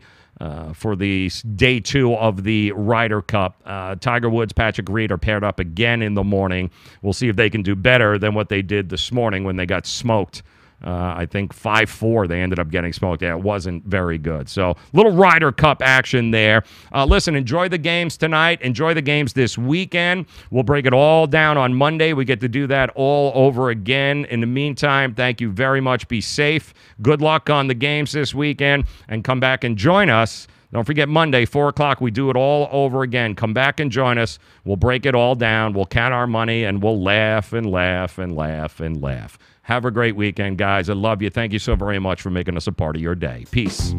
S1: day 2 of the Ryder Cup. Tiger Woods, Patrick Reed are paired up again in the morning. We'll see if they can do better than what they did this morning when they got smoked. I think 5-4 they ended up getting smoked. Yeah, it wasn't very good. So little Ryder Cup action there. Listen, enjoy the games tonight. Enjoy the games this weekend. We'll break it all down on Monday. We get to do that all over again. In the meantime, thank you very much. Be safe. Good luck on the games this weekend. And come back and join us Don't forget Monday, 4 o'clock, we do it all over again. Come back and join us. We'll break it all down. We'll count our money, and we'll laugh and laugh and laugh and laugh. Have a great weekend, guys. I love you. Thank you so very much for making us a part of your day. Peace.